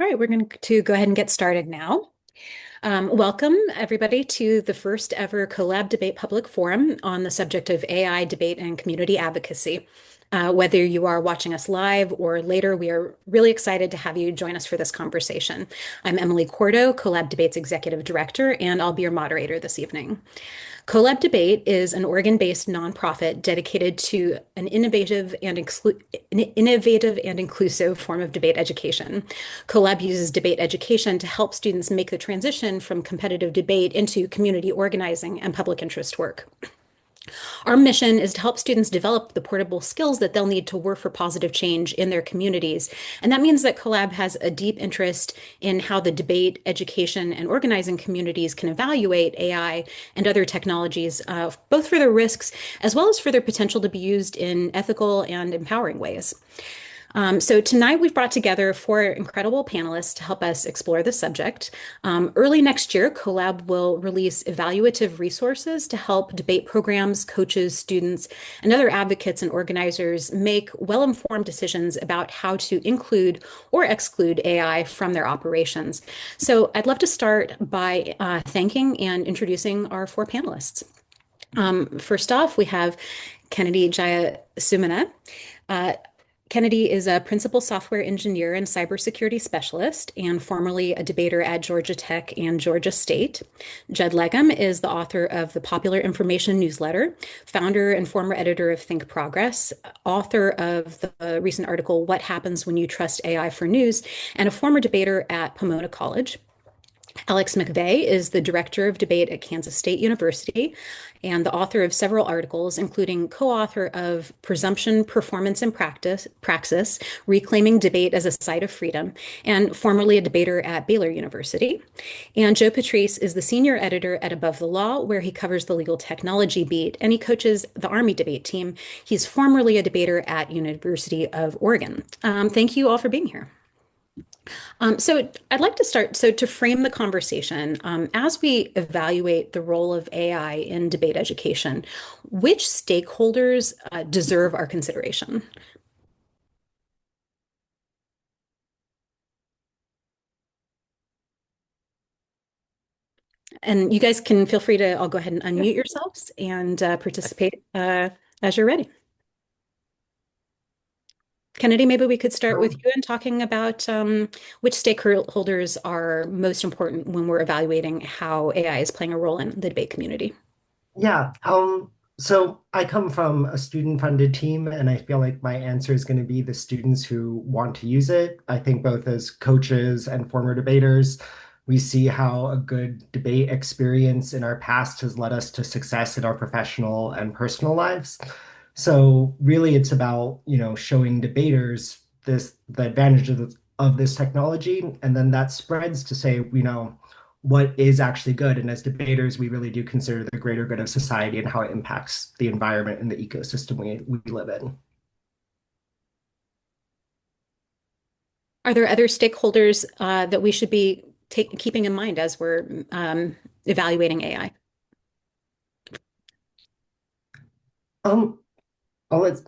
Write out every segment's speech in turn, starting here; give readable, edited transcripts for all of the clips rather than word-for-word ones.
All right, we're going to go ahead and get started now. Welcome, everybody, to the first ever CoLab Debate Public Forum on the subject of AI debate and community advocacy. Whether you are watching us live or later, we are really excited to have you join us for this conversation. I'm Emily Cordo, CoLab Debate's Executive Director, and I'll be your moderator this evening. CoLab Debate is an Oregon-based nonprofit dedicated to an innovative and inclusive form of debate education. CoLab uses debate education to help students make the transition from competitive debate into community organizing and public interest work. Our mission is to help students develop the portable skills that they'll need to work for positive change in their communities. And that means that CoLab has a deep interest in how the debate, education, and organizing communities can evaluate AI and other technologies, both for their risks as well as for their potential to be used in ethical and empowering ways. So tonight we've brought together four incredible panelists to help us explore the subject. Early next year, CoLab will release evaluative resources to help debate programs, coaches, students, and other advocates and organizers make well-informed decisions about how to include or exclude AI from their operations. So I'd love to start by thanking and introducing our four panelists. First off, we have Kennedy Jayasumana. Kennedy is a principal software engineer and cybersecurity specialist and formerly a debater at Georgia Tech and Georgia State. Judd Legum is the author of the popular information newsletter, founder and former editor of ThinkProgress, author of the recent article, What Happens When You Trust AI for News, and a former debater at Pamona College. Alex McVey is the director of debate at Kansas State University and the author of several articles, including co-author of Presumption, Performance, and Praxis, Reclaiming Debate as a Site of Freedom, and formerly a debater at Baylor University. And Joe Patrice is the senior editor at Above the Law, where he covers the legal technology beat, and he coaches the Army debate team. He's formerly a debater at University of Oregon. Thank you all for being here. So I'd like to start. So to frame the conversation, as we evaluate the role of AI in debate education, which stakeholders deserve our consideration? And you guys can feel free to, I'll go ahead and unmute yourselves and participate as you're ready. Kennedy, maybe we could start with you in talking about which stakeholders are most important when we're evaluating how AI is playing a role in the debate community. Yeah, so I come from a student-funded team, and I feel like my answer is going to be the students who want to use it. I think both as coaches and former debaters, we see how a good debate experience in our past has led us to success in our professional and personal lives. So really, it's about, showing debaters the advantages of this technology, and then that spreads to say, what is actually good. And as debaters, we really do consider the greater good of society and how it impacts the environment and the ecosystem we live in. Are there other stakeholders that we should be keeping in mind as we're evaluating AI? Um, I'll let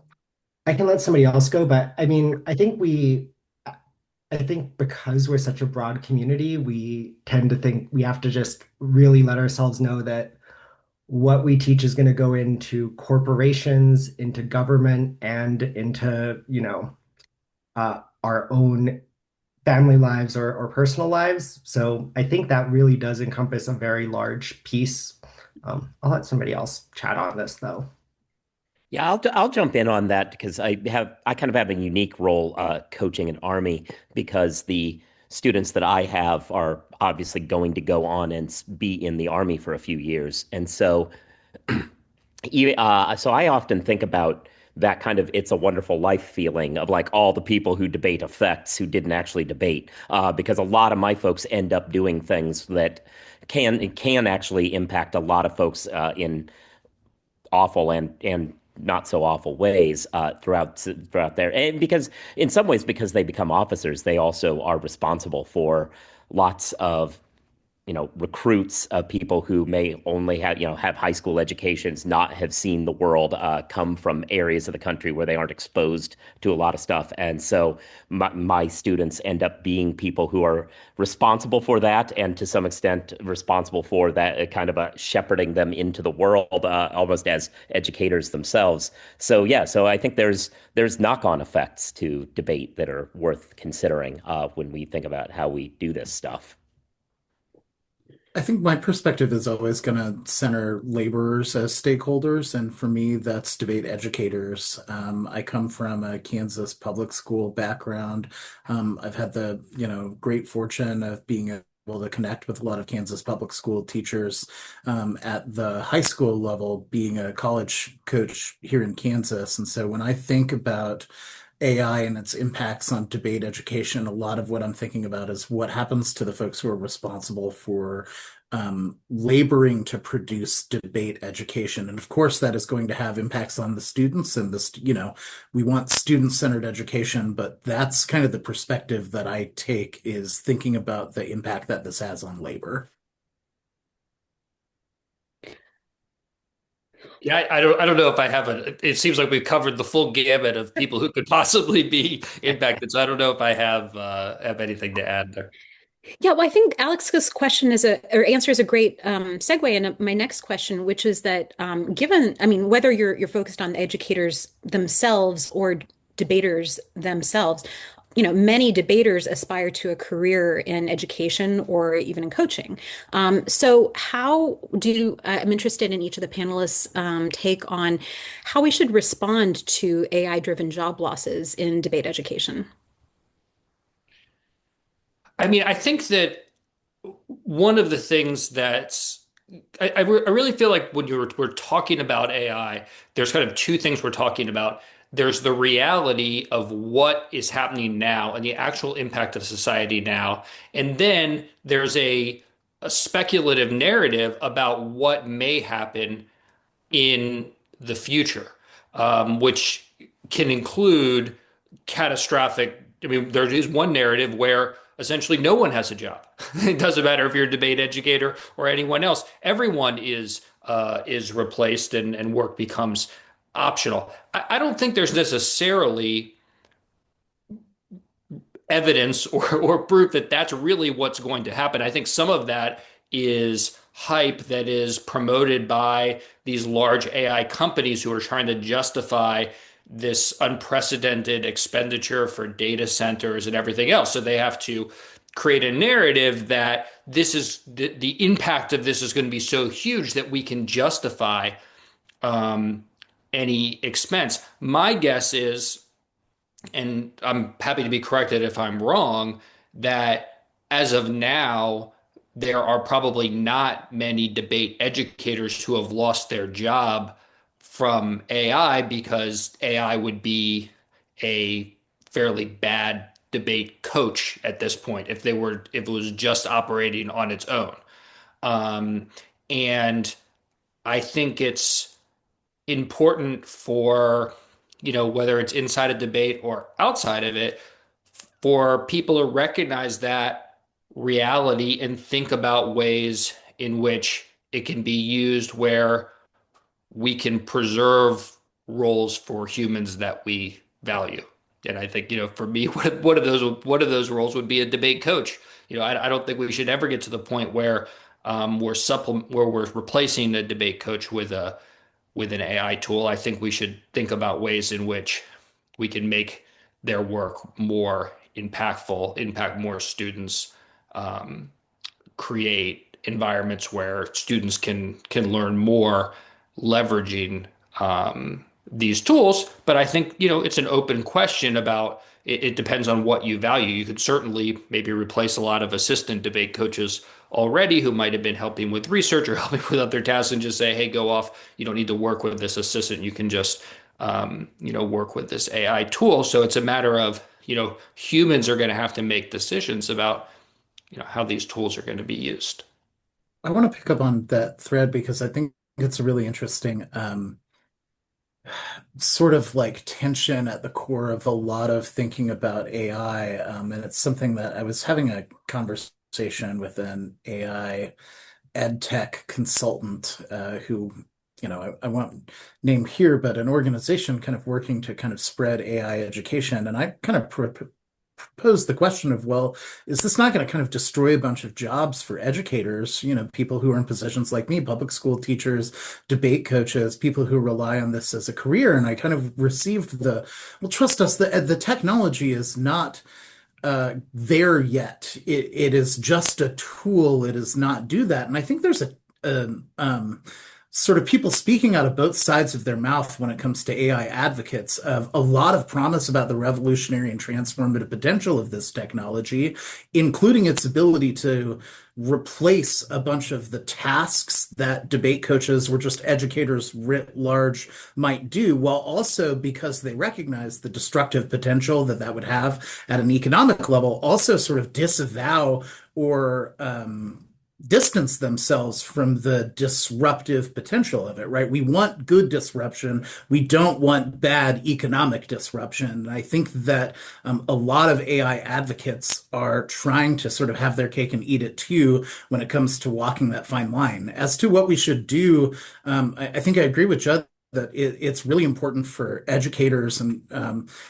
I can let somebody else go, but I mean, I think because we're such a broad community, we tend to think we have to just really let ourselves know that what we teach is going to go into corporations, into government, and into, our own family lives or personal lives. So I think that really does encompass a very large piece. I'll let somebody else chat on this though. Yeah, I'll jump in on that because I kind of have a unique role coaching an army because the students that I have are obviously going to go on and be in the army for a few years, and so so I often think about that kind of "It's a Wonderful Life" feeling of like all the people who debate effects who didn't actually debate, because a lot of my folks end up doing things that can actually impact a lot of folks in awful and not so awful ways throughout there. And because in some ways, because they become officers, they also are responsible for lots of recruits of people who may only have high school educations, not have seen the world, come from areas of the country where they aren't exposed to a lot of stuff. And so my students end up being people who are responsible for that, and to some extent responsible for that, kind of shepherding them into the world, almost as educators themselves. So yeah, so I think there's knock-on effects to debate that are worth considering when we think about how we do this stuff. I think my perspective is always going to center laborers as stakeholders, and for me, that's debate educators. I come from a Kansas public school background. I've had the, great fortune of being able to connect with a lot of Kansas public school teachers at the high school level, being a college coach here in Kansas. And so when I think about AI and its impacts on debate education, a lot of what I'm thinking about is what happens to the folks who are responsible for laboring to produce debate education. And of course, that is going to have impacts on the students and we want student-centered education, but that's kind of the perspective that I take, is thinking about the impact that this has on labor. Yeah, I don't know if I have it seems like we've covered the full gamut of people who could possibly be impacted. So I don't know if I have anything to add there. Yeah, well, I think Alex's question or answer is a great segue into my next question, which is that given, I mean, whether you're focused on the educators themselves or debaters themselves, many debaters aspire to a career in education or even in coaching. So I'm interested in each of the panelists' take on how we should respond to AI-driven job losses in debate education. I mean, I think that one of the things that's I really feel like when we're talking about AI, there's kind of two things we're talking about. There's the reality of what is happening now and the actual impact of society now. And then there's a speculative narrative about what may happen in the future, which can include catastrophic. I mean, there is one narrative where essentially no one has a job. It doesn't matter if you're a debate educator or anyone else. Everyone is replaced, and work becomes optional. I don't think there's necessarily evidence or proof that that's really what's going to happen. I think some of that is hype that is promoted by these large AI companies who are trying to justify this unprecedented expenditure for data centers and everything else. So they have to create a narrative that this is the impact of this is going to be so huge that we can justify any expense. My guess is, and I'm happy to be corrected if I'm wrong, that as of now, there are probably not many debate educators who have lost their job from AI, because AI would be a fairly bad debate coach at this point if it was just operating on its own. Um, and I think it's important for, whether it's inside a debate or outside of it, for people to recognize that reality and think about ways in which it can be used where we can preserve roles for humans that we value. And I think, for me, one of those roles would be a debate coach. I don't think we should ever get to the point where where we're replacing a debate coach with an AI tool. I think we should think about ways in which we can make their work more impactful, impact more students, create environments where students can learn more leveraging these tools. But I think, it's an open question about it depends on what you value. You could certainly maybe replace a lot of assistant debate coaches already who might have been helping with research or helping with other tasks, and just say, hey, go off. You don't need to work with this assistant. You can just, work with this AI tool. So it's a matter of, humans are going to have to make decisions about, how these tools are going to be used. I want to pick up on that thread because I think it's a really interesting sort of like tension at the core of a lot of thinking about AI. And it's something that I was having a conversation conversation with an AI ed tech consultant who, I won't name here, but an organization kind of working to kind of spread AI education. And I kind of proposed the question of, well, is this not going to kind of destroy a bunch of jobs for educators, people who are in positions like me, public school teachers, debate coaches, people who rely on this as a career? And I kind of received well, trust us, the technology is not there yet. It is just a tool. It does not do that. And I think there's a sort of people speaking out of both sides of their mouth when it comes to AI advocates of a lot of promise about the revolutionary and transformative potential of this technology, including its ability to replace a bunch of the tasks that debate coaches or just educators writ large might do, while also, because they recognize the destructive potential that would have at an economic level, also sort of disavow or distance themselves from the disruptive potential of it, right? We want good disruption. We don't want bad economic disruption. And I think that a lot of AI advocates are trying to sort of have their cake and eat it too when it comes to walking that fine line. As to what we should do, I think I agree with Judd that it's really important for educators, and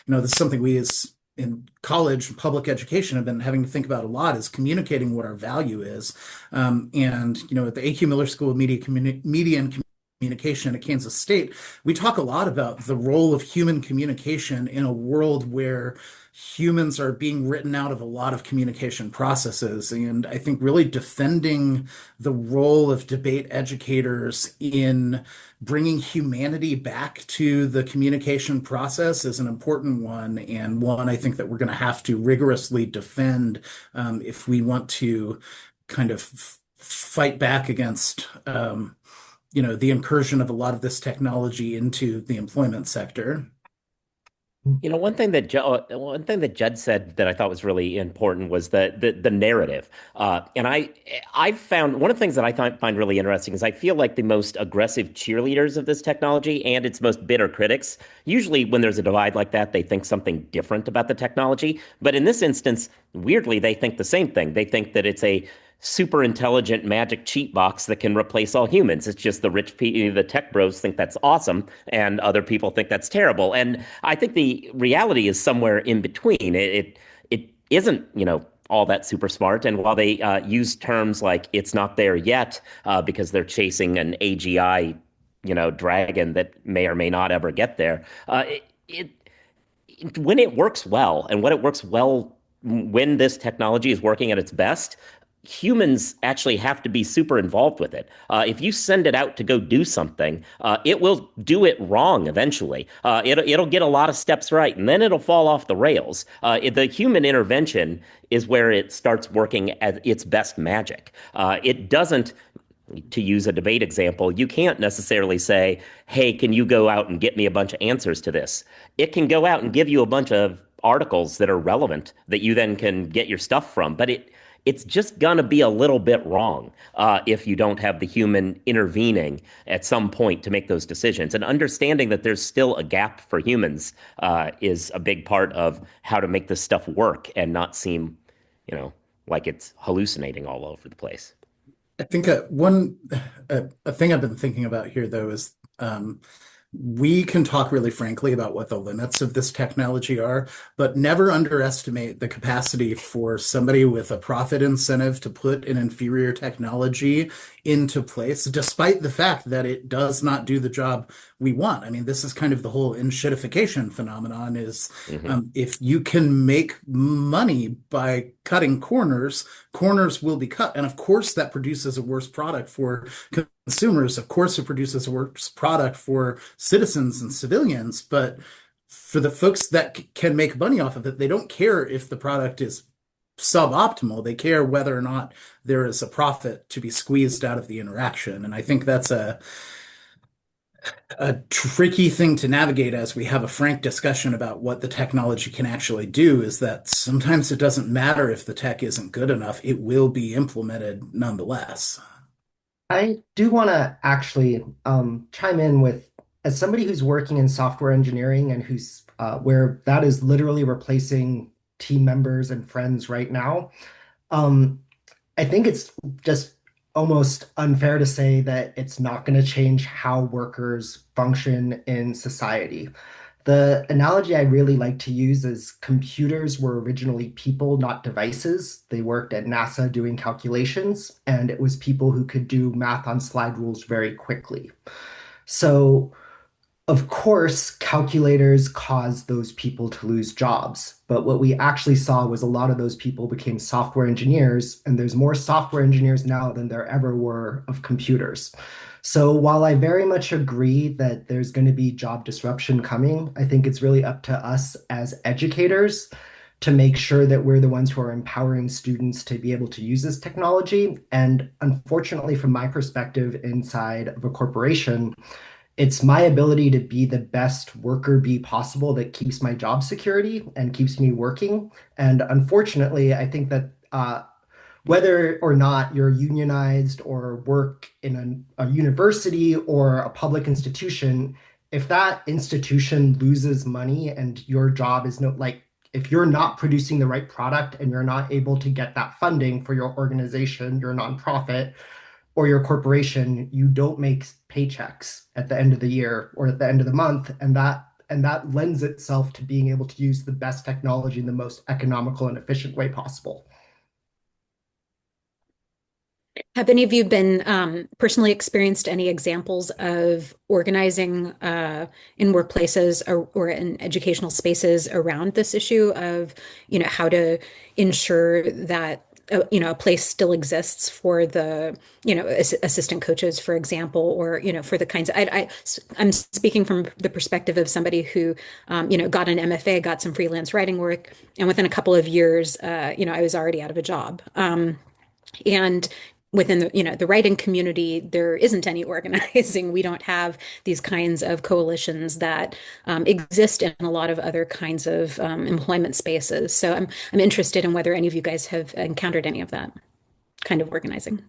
this is something we as in college and public education have been having to think about a lot, is communicating what our value is. And at the AQ Miller School of Media and Communication at Kansas State, we talk a lot about the role of human communication in a world where humans are being written out of a lot of communication processes. And I think really defending the role of debate educators in bringing humanity back to the communication process is an important one, and one I think that we're going to have to rigorously defend if we want to kind of fight back against the incursion of a lot of this technology into the employment sector. One thing that Judd said that I thought was really important was the narrative. And I've found one of the things that I find really interesting is I feel like the most aggressive cheerleaders of this technology and its most bitter critics, usually when there's a divide like that, they think something different about the technology. But in this instance, weirdly, they think the same thing. They think that it's a super intelligent magic cheat box that can replace all humans. It's just the tech bros think that's awesome, and other people think that's terrible. And I think the reality is somewhere in between. It isn't, all that super smart. And while they use terms like "it's not there yet" because they're chasing an AGI, dragon that may or may not ever get there, when it works well, and when it works well, when this technology is working at its best, humans actually have to be super involved with it. If you send it out to go do something, it will do it wrong eventually. It'll get a lot of steps right, and then it'll fall off the rails. The human intervention is where it starts working at its best magic. It doesn't. To use a debate example, you can't necessarily say, "Hey, can you go out and get me a bunch of answers to this?" It can go out and give you a bunch of articles that are relevant that you then can get your stuff from, but it's just going to be a little bit wrong if you don't have the human intervening at some point to make those decisions. And understanding that there's still a gap for humans is a big part of how to make this stuff work and not seem, like it's hallucinating all over the place. I think a thing I've been thinking about here, though, is we can talk really frankly about what the limits of this technology are, but never underestimate the capacity for somebody with a profit incentive to put an inferior technology into place, despite the fact that it does not do the job we want. I mean, this is kind of the whole enshittification phenomenon is if you can make money by cutting corners, corners will be cut. And of course, that produces a worse product for consumers. Of course, it produces a worse product for citizens and civilians. But for the folks that can make money off of it, they don't care if the product is suboptimal. They care whether or not there is a profit to be squeezed out of the interaction. And I think that's a tricky thing to navigate as we have a frank discussion about what the technology can actually do, is that sometimes it doesn't matter if the tech isn't good enough, it will be implemented nonetheless. I do want to actually chime in with, as somebody who's working in software engineering and who's where that is literally replacing team members and friends right now. I think it's just almost unfair to say that it's not going to change how workers function in society. The analogy I really like to use is computers were originally people, not devices. They worked at NASA doing calculations, and it was people who could do math on slide rules very quickly. So of course, calculators caused those people to lose jobs. But what we actually saw was a lot of those people became software engineers, and there's more software engineers now than there ever were of computers. So while I very much agree that there's going to be job disruption coming, I think it's really up to us as educators to make sure that we're the ones who are empowering students to be able to use this technology. And unfortunately, from my perspective inside of a corporation, it's my ability to be the best worker bee possible that keeps my job security and keeps me working. And unfortunately, I think that whether or not you're unionized or work in a university or a public institution, if that institution loses money and your job is no like if you're not producing the right product and you're not able to get that funding for your organization, your nonprofit, or your corporation, you don't make paychecks at the end of the year or at the end of the month, and that lends itself to being able to use the best technology in the most economical and efficient way possible. Have any of you been personally experienced any examples of organizing in workplaces or in educational spaces around this issue of, how to ensure that a place still exists for the, assistant coaches, for example, or, for the kinds I'm speaking from the perspective of somebody who, got an MFA, got some freelance writing work, and within a couple of years, I was already out of a job. And within the writing community, there isn't any organizing. We don't have these kinds of coalitions that exist in a lot of other kinds of employment spaces. So I'm interested in whether any of you guys have encountered any of that kind of organizing.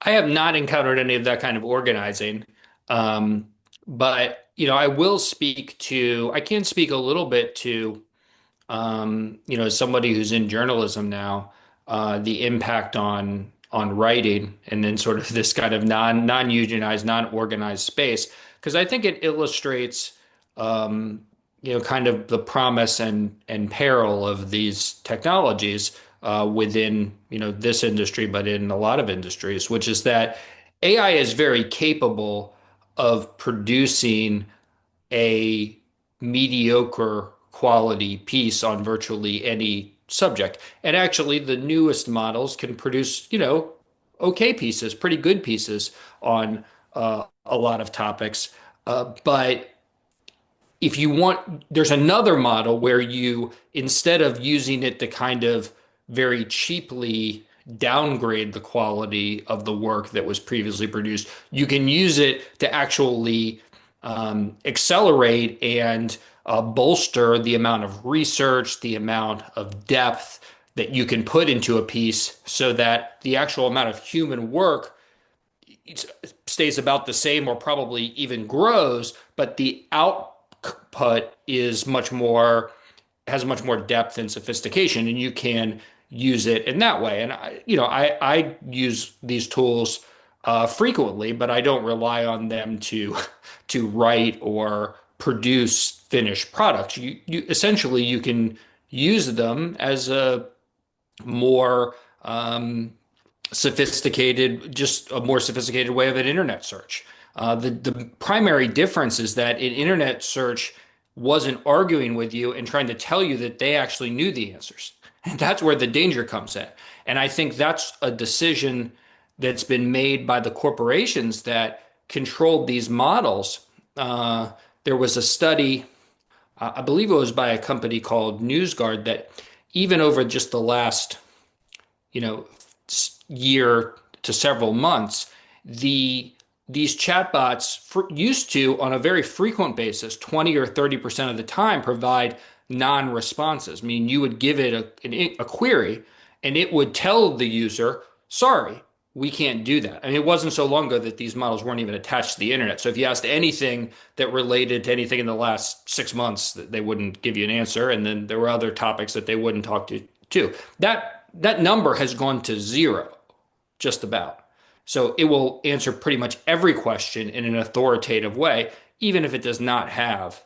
I have not encountered any of that kind of organizing. Um, but, I can speak a little bit to, as somebody who's in journalism now, the impact on writing and then sort of this kind of non-unionized, non-organized space. Because I think it illustrates, kind of the promise and peril of these technologies within, this industry, but in a lot of industries, which is that AI is very capable of producing a mediocre quality piece on virtually any subject. And actually, the newest models can produce, okay pieces, pretty good pieces on a lot of topics. But if you want, there's another model where you, instead of using it to kind of very cheaply downgrade the quality of the work that was previously produced, you can use it to actually accelerate and bolster the amount of research, the amount of depth that you can put into a piece so that the actual amount of human work stays about the same or probably even grows, but the output is much more has much more depth and sophistication, and you can use it in that way. And I use these tools frequently, but I don't rely on them to write or produce finished products. You essentially you can use them as a more just a more sophisticated way of an internet search. The primary difference is that an internet search wasn't arguing with you and trying to tell you that they actually knew the answers. And that's where the danger comes in. And I think that's a decision that's been made by the corporations that controlled these models. There was a study, I believe it was by a company called NewsGuard, that even over just the last, you know, year to several months, these chatbots used to, on a very frequent basis, 20 or 30% of the time, provide non-responses. I mean, you would give it a query and it would tell the user, sorry, we can't do that. I mean, it wasn't so long ago that these models weren't even attached to the internet. So if you asked anything that related to anything in the last 6 months, they wouldn't give you an answer. And then there were other topics that they wouldn't talk to too. That that number has gone to zero, just about. So it will answer pretty much every question in an authoritative way, even if it does not have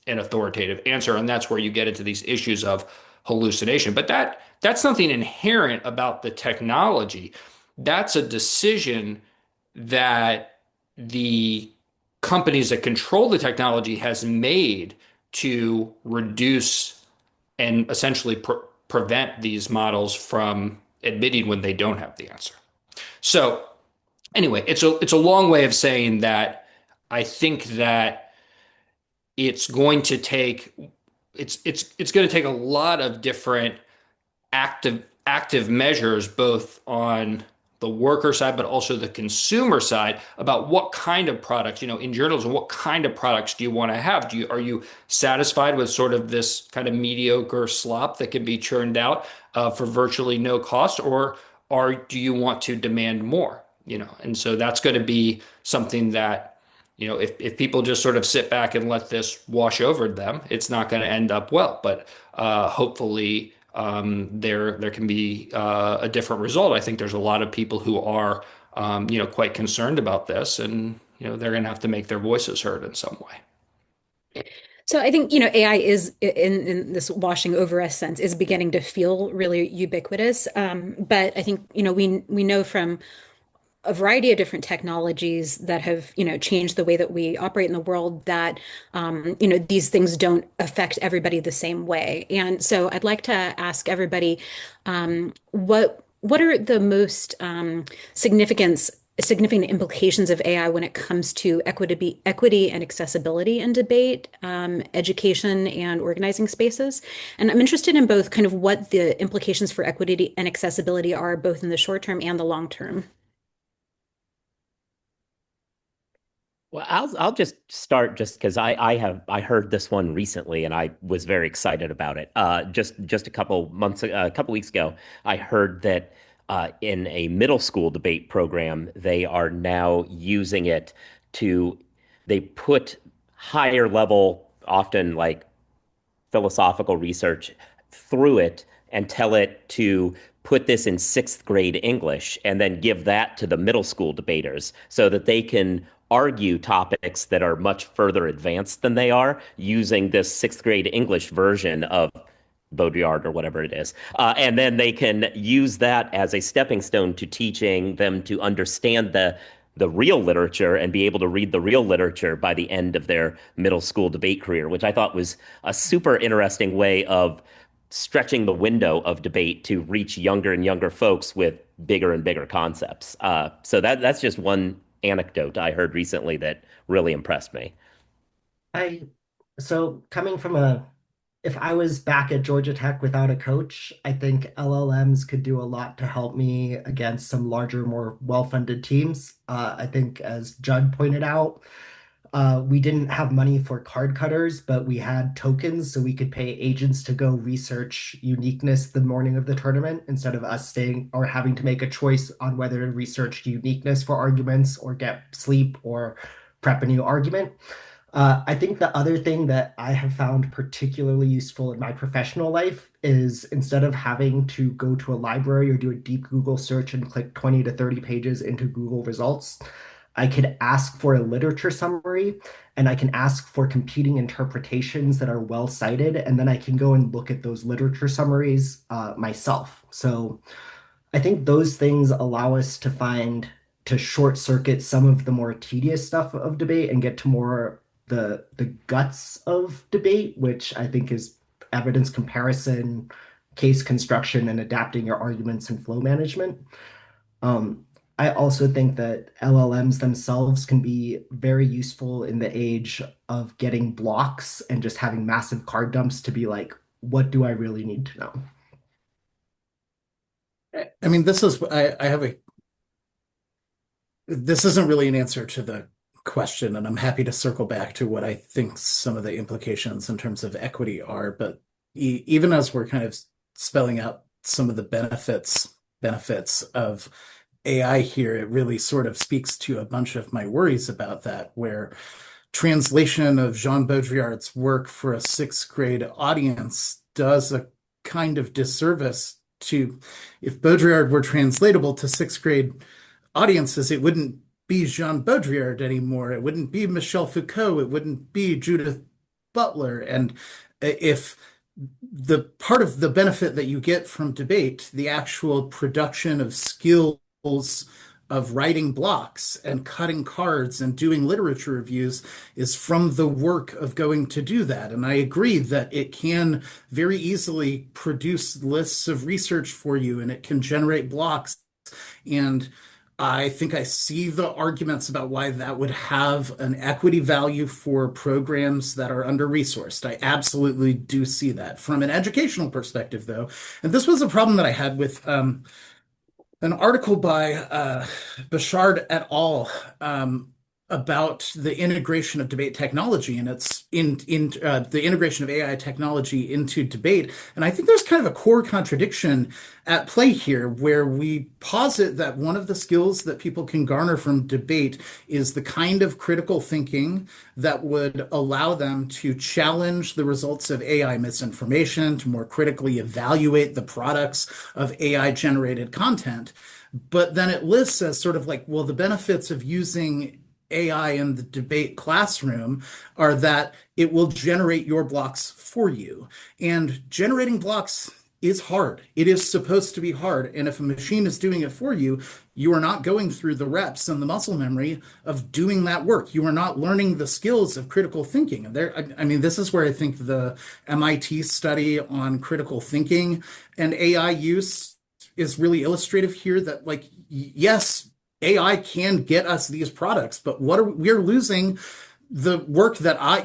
an authoritative answer. And that's where you get into these issues of hallucination. But that's something inherent about the technology. That's a decision that the companies that control the technology has made to reduce and essentially prevent these models from admitting when they don't have the answer. So anyway, it's a long way of saying that I think that it's going to take it's going to take a lot of different active measures, both on the worker side, but also the consumer side, about what kind of products, in journalism, what kind of products do you want to have? Are you satisfied with sort of this kind of mediocre slop that can be churned out for virtually no cost, or do you want to demand more? And so that's going to be something that, if people just sort of sit back and let this wash over them, it's not going to end up well. But hopefully, there can be a different result. I think there's a lot of people who are, quite concerned about this, and they're going to have to make their voices heard in some way. So I think, AI is in this washing over us sense is beginning to feel really ubiquitous. But I think, we know from a variety of different technologies that have, changed the way that we operate in the world that, these things don't affect everybody the same way. And so I'd like to ask everybody, what are the most significant implications of AI when it comes to equity and accessibility in debate, education and organizing spaces? And I'm interested in both kind of what the implications for equity and accessibility are, both in the short term and the long term. Well, I'll just start just because I heard this one recently and I was very excited about it. Just a couple weeks ago, I heard that in a middle school debate program, they are now using it to they put higher level, often like philosophical research through it and tell it to put this in sixth grade English and then give that to the middle school debaters so that they can argue topics that are much further advanced than they are using this sixth grade English version of Baudrillard or whatever it is. And then they can use that as a stepping stone to teaching them to understand the real literature and be able to read the real literature by the end of their middle school debate career, which I thought was a super interesting way of stretching the window of debate to reach younger and younger folks with bigger and bigger concepts. So that's just one anecdote I heard recently that really impressed me. I so coming from if I was back at Georgia Tech without a coach, I think LLMs could do a lot to help me against some larger, more well-funded teams. I think, as Judd pointed out, we didn't have money for card cutters, but we had tokens, so we could pay agents to go research uniqueness the morning of the tournament instead of us staying or having to make a choice on whether to research uniqueness for arguments or get sleep or prep a new argument. I think the other thing that I have found particularly useful in my professional life is instead of having to go to a library or do a deep Google search and click 20 to 30 pages into Google results, I could ask for a literature summary and I can ask for competing interpretations that are well cited, and then I can go and look at those literature summaries myself. So I think those things allow us to short circuit some of the more tedious stuff of debate and get to more the guts of debate, which I think is evidence comparison, case construction, and adapting your arguments and flow management. Um, I also think that LLMs themselves can be very useful in the age of getting blocks and just having massive card dumps to be like, what do I really need to know? I mean, this isn't really an answer to the question, and I'm happy to circle back to what I think some of the implications in terms of equity are. But even as we're kind of spelling out some of the benefits of AI here, it really sort of speaks to a bunch of my worries about that, where translation of Jean Baudrillard's work for a sixth grade audience does a kind of disservice to, if Baudrillard were translatable to sixth grade audiences, it wouldn't be Jean Baudrillard anymore. It wouldn't be Michel Foucault. It wouldn't be Judith Butler. And if the part of the benefit that you get from debate, the actual production of skills of writing blocks and cutting cards and doing literature reviews, is from the work of going to do that. And I agree that it can very easily produce lists of research for you, and it can generate blocks. And I think I see the arguments about why that would have an equity value for programs that are under-resourced. I absolutely do see that. From an educational perspective, though, and this was a problem that I had with an article by Bouchard et al. About the integration of debate technology, and it's in the integration of AI technology into debate. And I think there's kind of a core contradiction at play here, where we posit that one of the skills that people can garner from debate is the kind of critical thinking that would allow them to challenge the results of AI misinformation, to more critically evaluate the products of AI generated content. But then it lists as sort of like, well, the benefits of using AI in the debate classroom are that it will generate your blocks for you. And generating blocks is hard. It is supposed to be hard. And if a machine is doing it for you, you are not going through the reps and the muscle memory of doing that work. You are not learning the skills of critical thinking. And I mean, this is where I think the MIT study on critical thinking and AI use is really illustrative here, that like, yes, AI can get us these products, but we're losing the work that I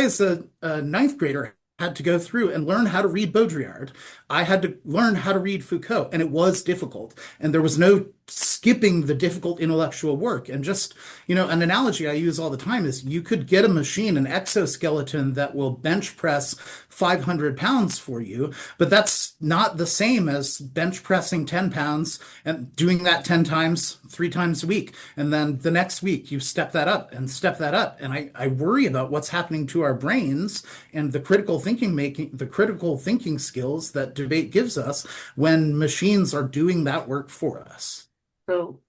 as a ninth grader had to go through and learn how to read Baudrillard. I had to learn how to read Foucault, and it was difficult. And there was no skipping the difficult intellectual work. And just, an analogy I use all the time is you could get a machine, an exoskeleton that will bench press 500 pounds for you, but that's not the same as bench pressing 10 pounds and doing that 10 times, 3 times a week. And then the next week you step that up and step that up. And I worry about what's happening to our brains and the critical thinking skills that debate gives us when machines are doing that work for us. So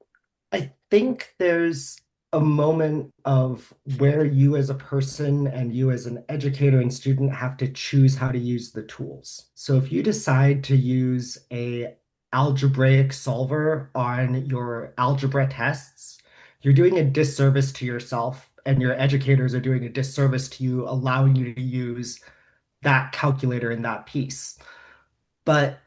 I think there's a moment of where you as a person and you as an educator and student have to choose how to use the tools. So if you decide to use a algebraic solver on your algebra tests, you're doing a disservice to yourself, and your educators are doing a disservice to you, allowing you to use that calculator in that piece. But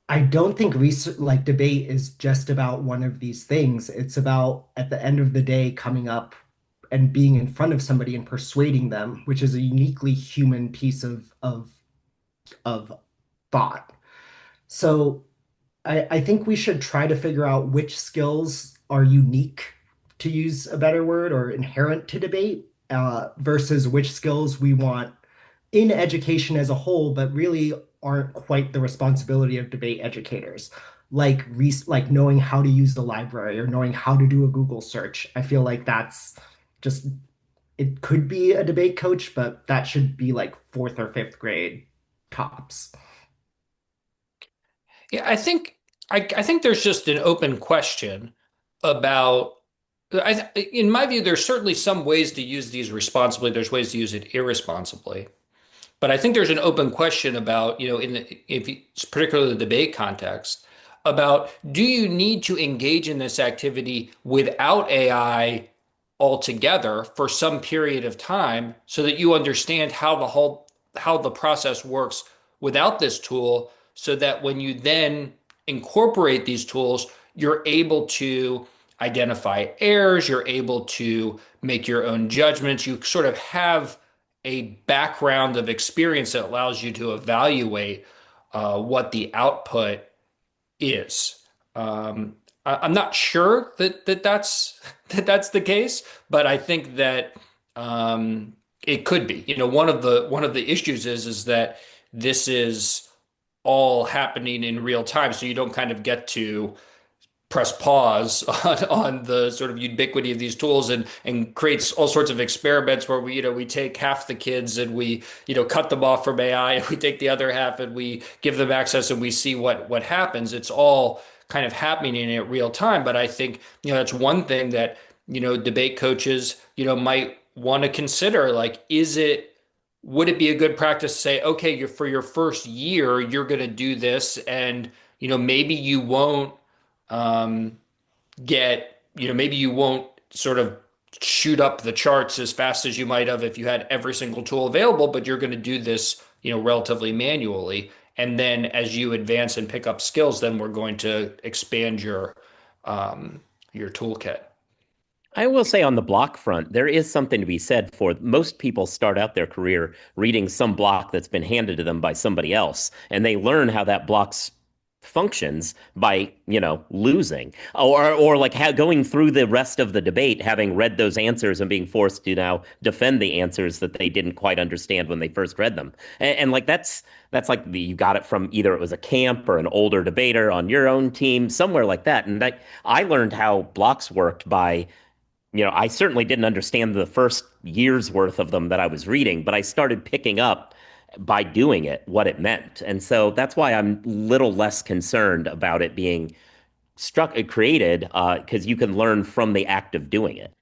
I don't think research, like debate, is just about one of these things. It's about, at the end of the day, coming up and being in front of somebody and persuading them, which is a uniquely human piece of thought. So I think we should try to figure out which skills are unique, to use a better word, or inherent to debate, versus which skills we want in education as a whole, but really aren't quite the responsibility of debate educators, like knowing how to use the library or knowing how to do a Google search. I feel like that's just, it could be a debate coach, but that should be like fourth or fifth grade tops. Yeah, I think there's just an open question about. In my view, there's certainly some ways to use these responsibly. There's ways to use it irresponsibly. But I think there's an open question about, particularly the debate context, about, do you need to engage in this activity without AI altogether for some period of time so that you understand how the process works without this tool, so that when you then incorporate these tools, you're able to identify errors, you're able to make your own judgments, you sort of have a background of experience that allows you to evaluate what the output is. I'm not sure that's the case, but I think that it could be. One of the issues is that this is all happening in real time, so you don't kind of get to press pause on the sort of ubiquity of these tools and creates all sorts of experiments where we take half the kids and we cut them off from AI and we take the other half and we give them access and we see what happens. It's all kind of happening in real time. But I think that's one thing that debate coaches might want to consider, like, would it be a good practice to say, okay, for your first year you're going to do this, and maybe you won't um, maybe you won't sort of shoot up the charts as fast as you might have if you had every single tool available, but you're going to do this, relatively manually. And then as you advance and pick up skills, then we're going to expand your toolkit. I will say on the block front, there is something to be said for most people start out their career reading some block that's been handed to them by somebody else, and they learn how that block's functions by, losing or like going through the rest of the debate, having read those answers and being forced to now defend the answers that they didn't quite understand when they first read them. And like that's like you got it from either it was a camp or an older debater on your own team, somewhere like that. And that I learned how blocks worked by I certainly didn't understand the first year's worth of them that I was reading, but I started picking up by doing it what it meant. And so that's why I'm little less concerned about it being created, because you can learn from the act of doing it.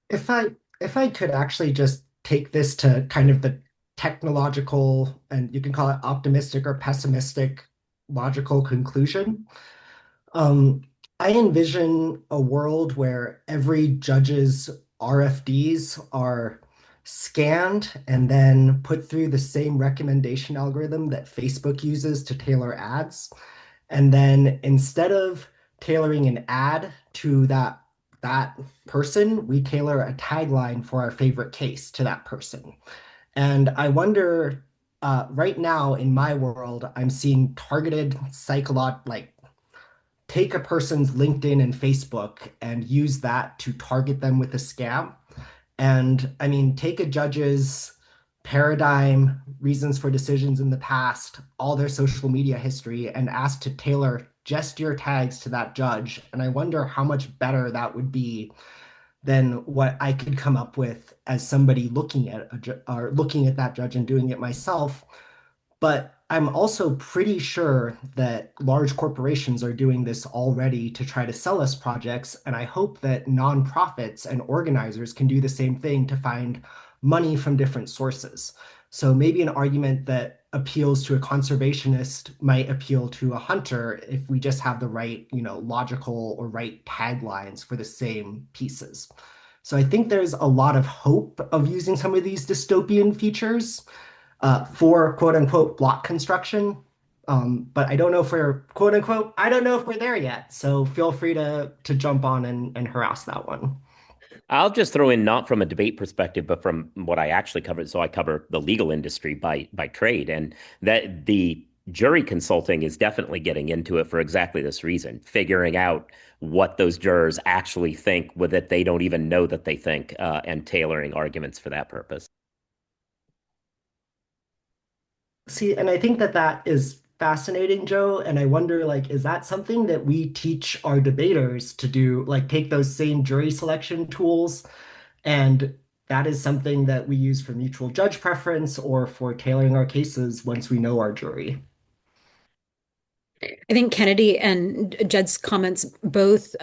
If I could actually just take this to kind of the technological, and you can call it optimistic or pessimistic logical conclusion. Um, I envision a world where every judge's RFDs are scanned and then put through the same recommendation algorithm that Facebook uses to tailor ads. And then instead of tailoring an ad to that person, we tailor a tagline for our favorite case to that person. And I wonder, right now in my world, I'm seeing targeted like take a person's LinkedIn and Facebook and use that to target them with a scam. And I mean, take a judge's paradigm, reasons for decisions in the past, all their social media history, and ask to tailor just your tags to that judge. And I wonder how much better that would be than what I could come up with as somebody looking at or looking at that judge and doing it myself. But I'm also pretty sure that large corporations are doing this already to try to sell us projects. And I hope that nonprofits and organizers can do the same thing to find money from different sources. So maybe an argument that appeals to a conservationist might appeal to a hunter if we just have the right, logical or right taglines for the same pieces. So I think there's a lot of hope of using some of these dystopian features for quote unquote block construction. But I don't know if we're quote unquote, I don't know if we're there yet. So feel free to jump on and harass that one. I'll just throw in, not from a debate perspective, but from what I actually cover. So I cover the legal industry by trade, and that the jury consulting is definitely getting into it for exactly this reason, figuring out what those jurors actually think with it they don't even know that they think, and tailoring arguments for that purpose. See, and I think that is fascinating, Joe. And I wonder, like, is that something that we teach our debaters to do? Like, take those same jury selection tools, and that is something that we use for mutual judge preference or for tailoring our cases once we know our jury. I think Kennedy and Judd's comments both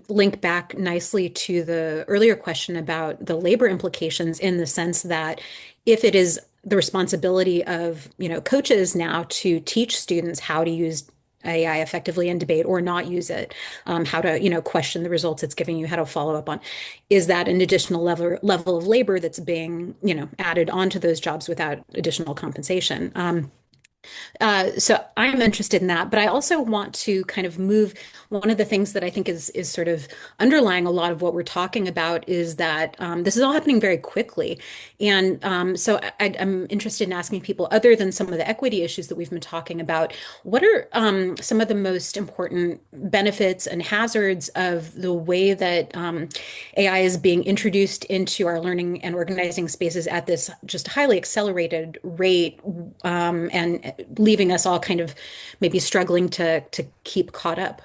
link back nicely to the earlier question about the labor implications, in the sense that if it is the responsibility of, coaches now to teach students how to use AI effectively in debate or not use it, how to, question the results it's giving you, how to follow up on, is that an additional level of labor that's being, added onto those jobs without additional compensation? So I'm interested in that, but I also want to kind of move. One of the things that I think is sort of underlying a lot of what we're talking about is that this is all happening very quickly, and so I'm interested in asking people, other than some of the equity issues that we've been talking about, what are some of the most important benefits and hazards of the way that AI is being introduced into our learning and organizing spaces at this just highly accelerated rate, and leaving us all kind of maybe struggling to keep caught up?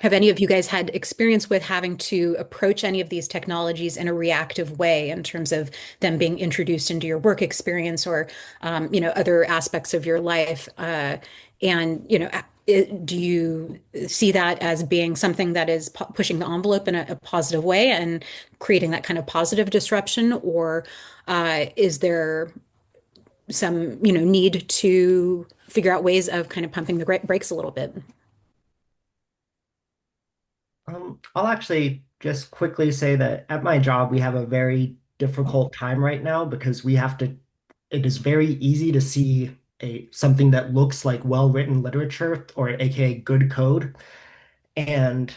Have any of you guys had experience with having to approach any of these technologies in a reactive way in terms of them being introduced into your work experience or, other aspects of your life? Do you see that as being something that is pushing the envelope in a positive way and creating that kind of positive disruption, or is there some, need to figure out ways of kind of pumping the brakes a little bit? I'll actually just quickly say that at my job, we have a very difficult time right now because it is very easy to see something that looks like well-written literature or AKA good code. And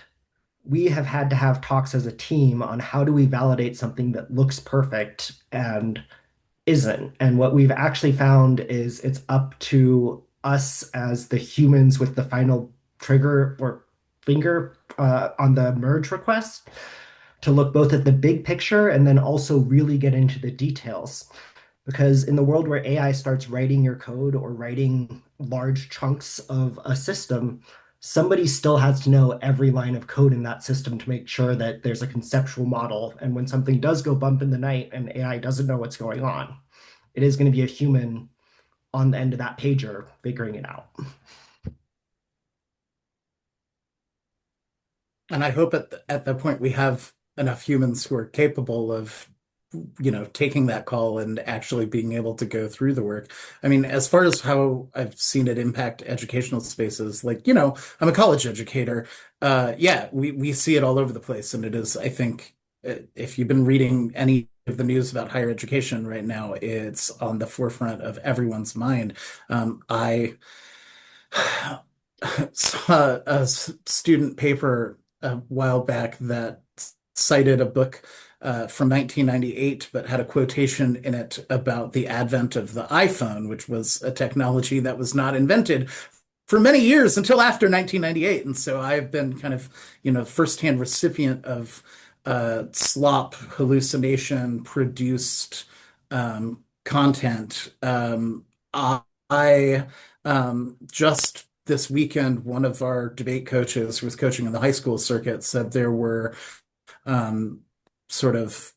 we have had to have talks as a team on how do we validate something that looks perfect and isn't. And what we've actually found is it's up to us as the humans with the final trigger or finger on the merge request to look both at the big picture and then also really get into the details. Because in the world where AI starts writing your code or writing large chunks of a system, somebody still has to know every line of code in that system to make sure that there's a conceptual model. And when something does go bump in the night and AI doesn't know what's going on, it is going to be a human on the end of that pager figuring it out. And I hope at that point we have enough humans who are capable of, taking that call and actually being able to go through the work. I mean, as far as how I've seen it impact educational spaces, like, I'm a college educator. Yeah, we see it all over the place. And it is, I think, if you've been reading any of the news about higher education right now, it's on the forefront of everyone's mind. I saw a student paper a while back that cited a book from 1998, but had a quotation in it about the advent of the iPhone, which was a technology that was not invented for many years until after 1998. And so I've been kind of, firsthand recipient of slop, hallucination, produced content. I just this weekend, one of our debate coaches who was coaching in the high school circuit said there were um, sort of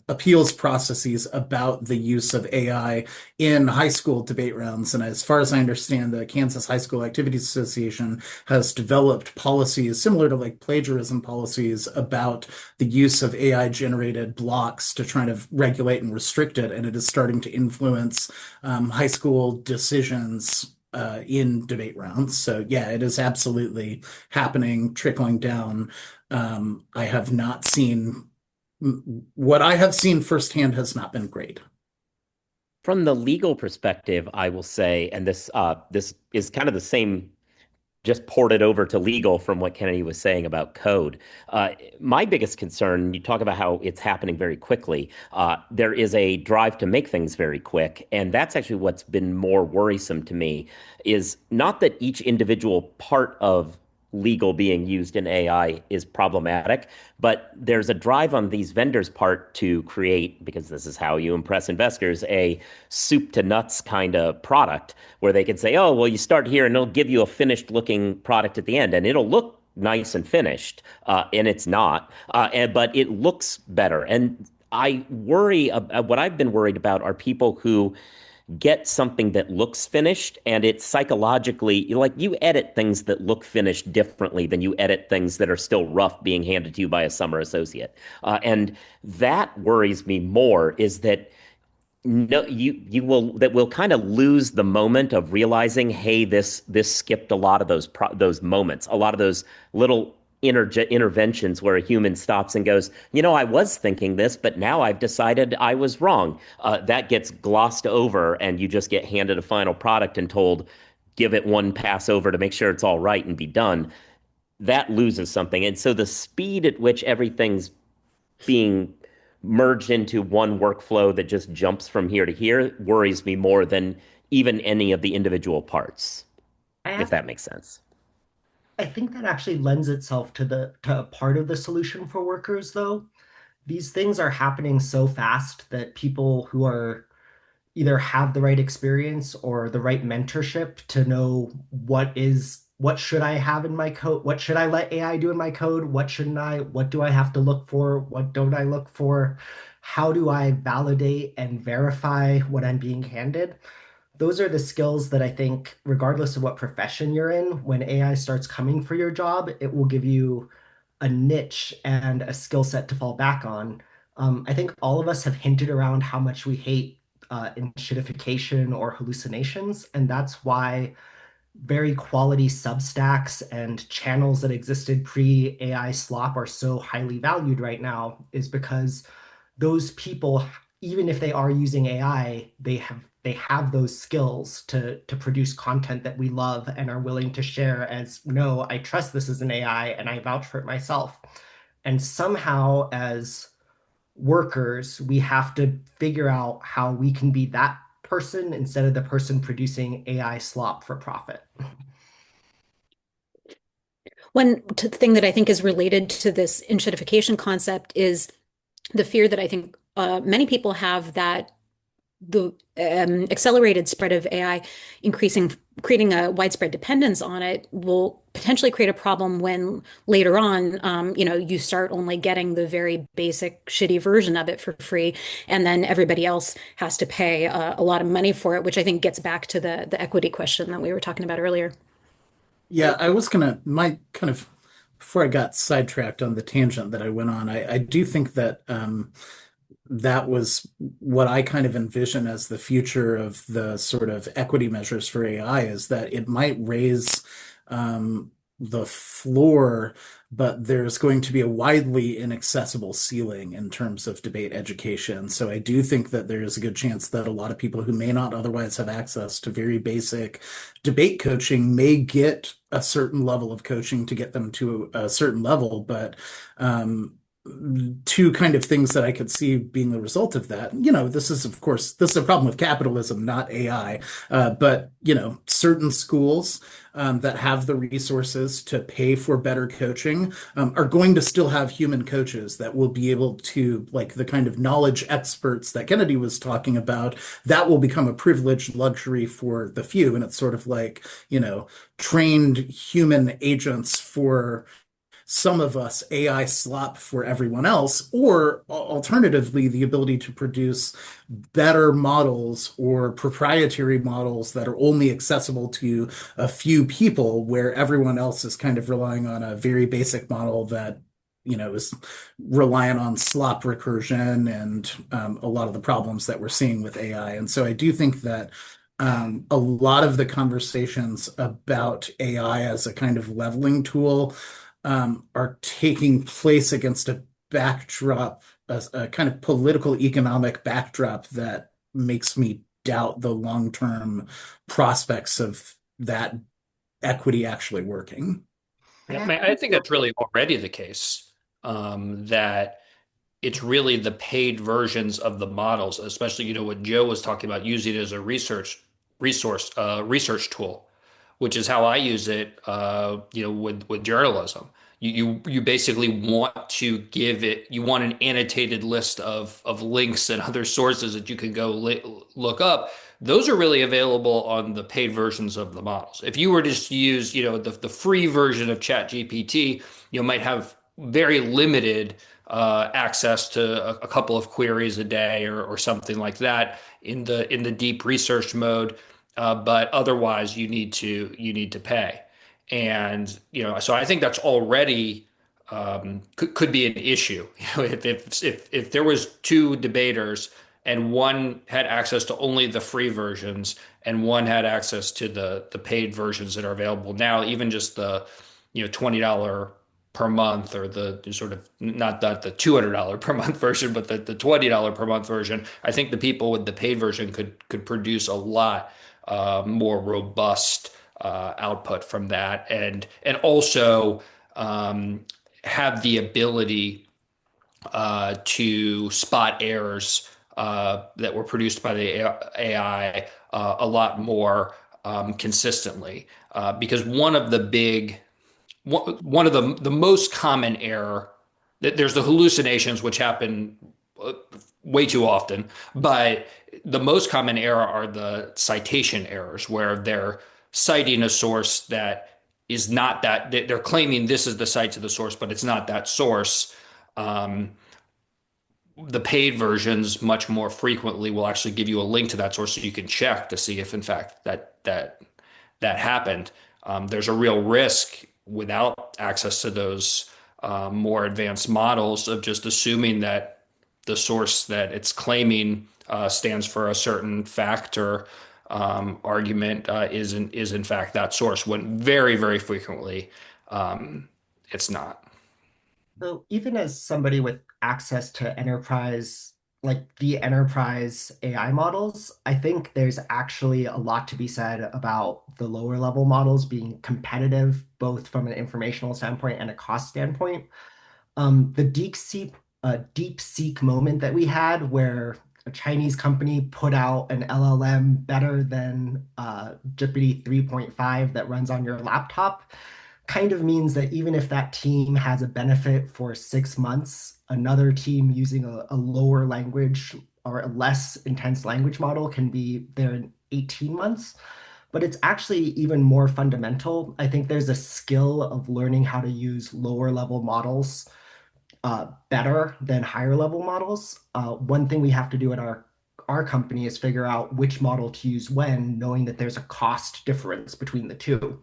appeals processes about the use of AI in high school debate rounds. And as far as I understand, the Kansas High School Activities Association has developed policies similar to like plagiarism policies about the use of AI generated blocks to try to regulate and restrict it. And it is starting to influence high school decisions in debate rounds. So yeah, it is absolutely happening, trickling down. I have not seen what I have seen firsthand has not been great. From the legal perspective, I will say, and this is kind of the same, just ported over to legal from what Kennedy was saying about code. My biggest concern, you talk about how it's happening very quickly. There is a drive to make things very quick, and that's actually what's been more worrisome to me, is not that each individual part of legal being used in AI is problematic, but there's a drive on these vendors' part to create, because this is how you impress investors, a soup to nuts kind of product where they can say, oh, well, you start here and it'll give you a finished looking product at the end and it'll look nice and finished. And it's not, but it looks better. And I worry about what I've been worried about are people who get something that looks finished and it's psychologically like you edit things that look finished differently than you edit things that are still rough being handed to you by a summer associate. And that worries me more is that no, you will that will kind of lose the moment of realizing, hey, this skipped a lot of those moments, a lot of those little interventions where a human stops and goes, I was thinking this, but now I've decided I was wrong. That gets glossed over, and you just get handed a final product and told, give it one pass over to make sure it's all right and be done. That loses something. And so the speed at which everything's being merged into one workflow that just jumps from here to here worries me more than even any of the individual parts, I if have that makes sense. I think that actually lends itself to a part of the solution for workers, though. These things are happening so fast that people who are either have the right experience or the right mentorship to know what is what should I have in my code? What should I let AI do in my code? What shouldn't I? What do I have to look for? What don't I look for? How do I validate and verify what I'm being handed? Those are the skills that I think, regardless of what profession you're in, when AI starts coming for your job, it will give you a niche and a skill set to fall back on. I think all of us have hinted around how much we hate enshittification or hallucinations, and that's why very quality substacks and channels that existed pre AI slop are so highly valued right now, is because those people, even if they are using AI, they have those skills to produce content that we love and are willing to share as, no, I trust this is an AI and I vouch for it myself. And somehow, as workers, we have to figure out how we can be that person instead of the person producing AI slop for profit. One thing that I think is related to this enshittification concept is the fear that I think many people have that the accelerated spread of AI creating a widespread dependence on it will potentially create a problem when later on, you start only getting the very basic, shitty version of it for free, and then everybody else has to pay a lot of money for it, which I think gets back to the equity question that we were talking about earlier. Yeah, my kind of, before I got sidetracked on the tangent that I went on, I do think that that was what I kind of envision as the future of the sort of equity measures for AI, is that it might raise the floor, but there's going to be a widely inaccessible ceiling in terms of debate education. So I do think that there is a good chance that a lot of people who may not otherwise have access to very basic debate coaching may get a certain level of coaching to get them to a certain level, but two kind of things that I could see being the result of that. This is, of course, this is a problem with capitalism, not AI. But, certain schools that have the resources to pay for better coaching are going to still have human coaches that will be able to, like the kind of knowledge experts that Kennedy was talking about, that will become a privileged luxury for the few. And it's sort of like, trained human agents for some of us, AI slop for everyone else, or alternatively, the ability to produce better models or proprietary models that are only accessible to a few people, where everyone else is kind of relying on a very basic model that is reliant on slop recursion and a lot of the problems that we're seeing with AI. And so I do think that a lot of the conversations about AI as a kind of leveling tool are taking place against a backdrop, a kind of political economic backdrop that makes me doubt the long-term prospects of that equity actually working. Yeah, I think that's really already the case. That it's really the paid versions of the models, especially, what Joe was talking about, using it as a research tool, which is how I use it, with journalism. You basically want to give it, you want an annotated list of links and other sources that you can go look up. Those are really available on the paid versions of the models. If you were to just use, the free version of ChatGPT, you might have very limited access to a couple of queries a day or something like that in the deep research mode. But otherwise, you need to pay. And so I think that's already could be an issue. If there was two debaters and one had access to only the free versions and one had access to the paid versions that are available now, even just the $20 per month, or the sort of not the $200 per month version, but the $20 per month version. I think the people with the paid version could produce a lot more robust output from that, and also have the ability to spot errors that were produced by the AI a lot more consistently. Because one of the most common error, there's the hallucinations, which happen way too often, but the most common error are the citation errors, where they're citing a source that is not that they're claiming this is the site to the source, but it's not that source. Um, the paid versions much more frequently will actually give you a link to that source so you can check to see if in fact that happened. There's a real risk without access to those more advanced models of just assuming that the source that it's claiming stands for a certain fact or argument is in fact that source, when very, very frequently it's not. So even as somebody with access to enterprise, like the enterprise AI models, I think there's actually a lot to be said about the lower level models being competitive, both from an informational standpoint and a cost standpoint. The DeepSeek moment that we had where a Chinese company put out an LLM better than GPT 3.5 that runs on your laptop kind of means that even if that team has a benefit for 6 months, another team using a lower language or a less intense language model can be there in 18 months. But it's actually even more fundamental. I think there's a skill of learning how to use lower level models better than higher level models. One thing we have to do at our company is figure out which model to use when, knowing that there's a cost difference between the two.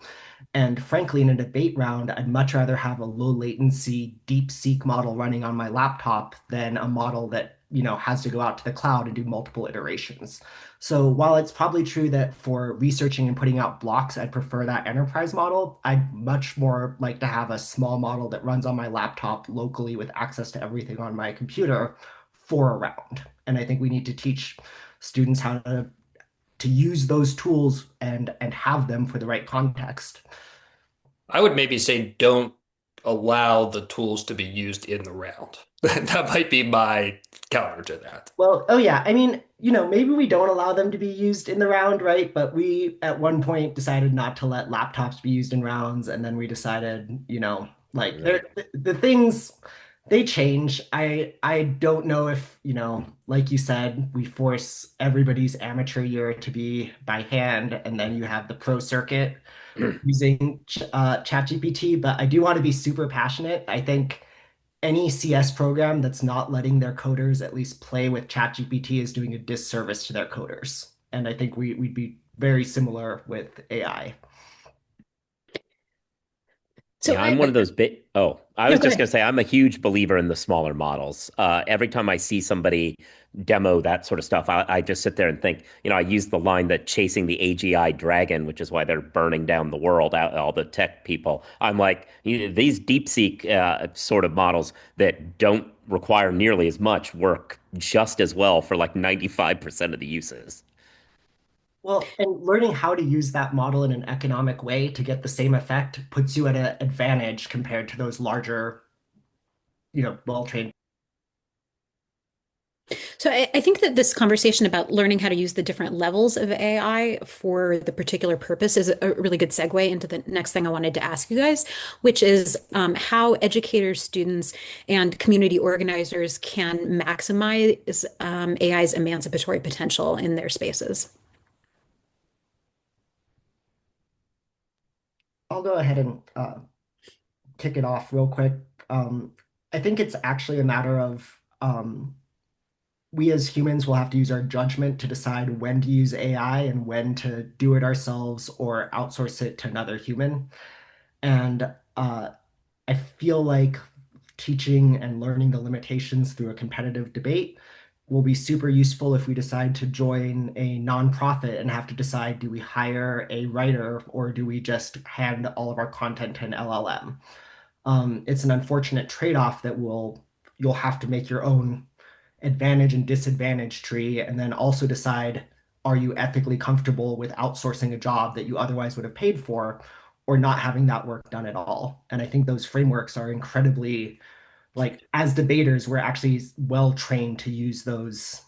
And frankly, in a debate round, I'd much rather have a low latency DeepSeek model running on my laptop than a model that, has to go out to the cloud and do multiple iterations. So while it's probably true that for researching and putting out blocks, I'd prefer that enterprise model, I'd much more like to have a small model that runs on my laptop locally with access to everything on my computer for a round. And I think we need to teach students how to use those tools and have them for the right context. I would maybe say don't allow the tools to be used in the round. That might be my counter to that. Well, oh yeah, I mean, maybe we don't allow them to be used in the round, right? But we at one point decided not to let laptops be used in rounds, and then we decided, like Right. the things they change. I don't know if, like you said, we force everybody's amateur year to be by hand, and then you have the pro circuit using ChatGPT. But I do want to be super passionate. I think any CS program that's not letting their coders at least play with ChatGPT is doing a disservice to their coders. And I think we'd be very similar with AI. So Yeah, I'm one of those bit. Oh, I no, was go just ahead. going to say I'm a huge believer in the smaller models. Every time I see somebody demo that sort of stuff, I just sit there and think, I use the line that chasing the AGI dragon, which is why they're burning down the world, all the tech people. I'm like, these DeepSeek sort of models that don't require nearly as much work just as well for like 95% of the uses. Well, and learning how to use that model in an economic way to get the same effect puts you at an advantage compared to those larger, well-trained. So I think that this conversation about learning how to use the different levels of AI for the particular purpose is a really good segue into the next thing I wanted to ask you guys, which is how educators, students, and community organizers can maximize AI's emancipatory potential in their spaces. I'll go ahead and kick it off real quick. I think it's actually a matter of we as humans will have to use our judgment to decide when to use AI and when to do it ourselves or outsource it to another human. And I feel like teaching and learning the limitations through a competitive debate will be super useful if we decide to join a nonprofit and have to decide, do we hire a writer or do we just hand all of our content to an LLM? It's an unfortunate trade-off that you'll have to make your own advantage and disadvantage tree and then also decide, are you ethically comfortable with outsourcing a job that you otherwise would have paid for or not having that work done at all? And I think those frameworks are incredibly, like, as debaters, we're actually well trained to use those,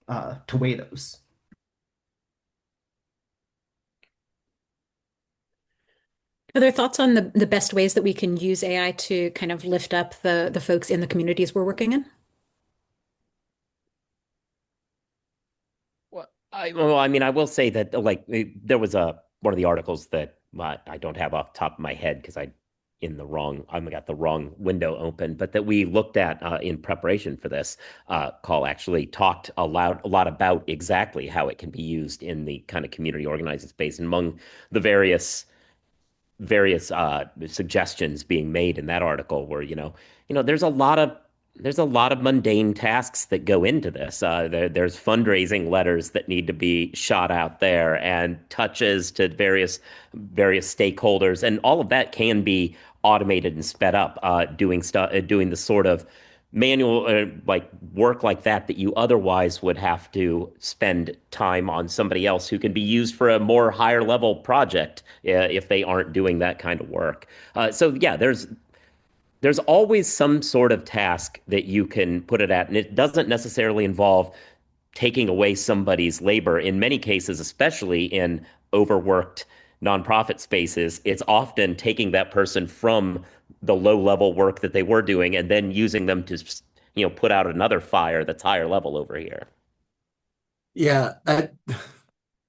to weigh those. Are there thoughts on the best ways that we can use AI to kind of lift up the folks in the communities we're working in? Well, I mean, I will say that like there was one of the articles that but I don't have off the top of my head because I've got the wrong window open, but that we looked at in preparation for this call actually talked a lot about exactly how it can be used in the kind of community organizing space. And among the various suggestions being made in that article were, there's a lot of mundane tasks that go into this. There's fundraising letters that need to be shot out there, and touches to various stakeholders, and all of that can be automated and sped up. Doing the sort of manual like work like that you otherwise would have to spend time on somebody else who can be used for a more higher level project if they aren't doing that kind of work. So yeah, there's always some sort of task that you can put it at, and it doesn't necessarily involve taking away somebody's labor. In many cases, especially in overworked nonprofit spaces, it's often taking that person from the low level work that they were doing and then using them to, put out another fire that's higher level over here. Yeah,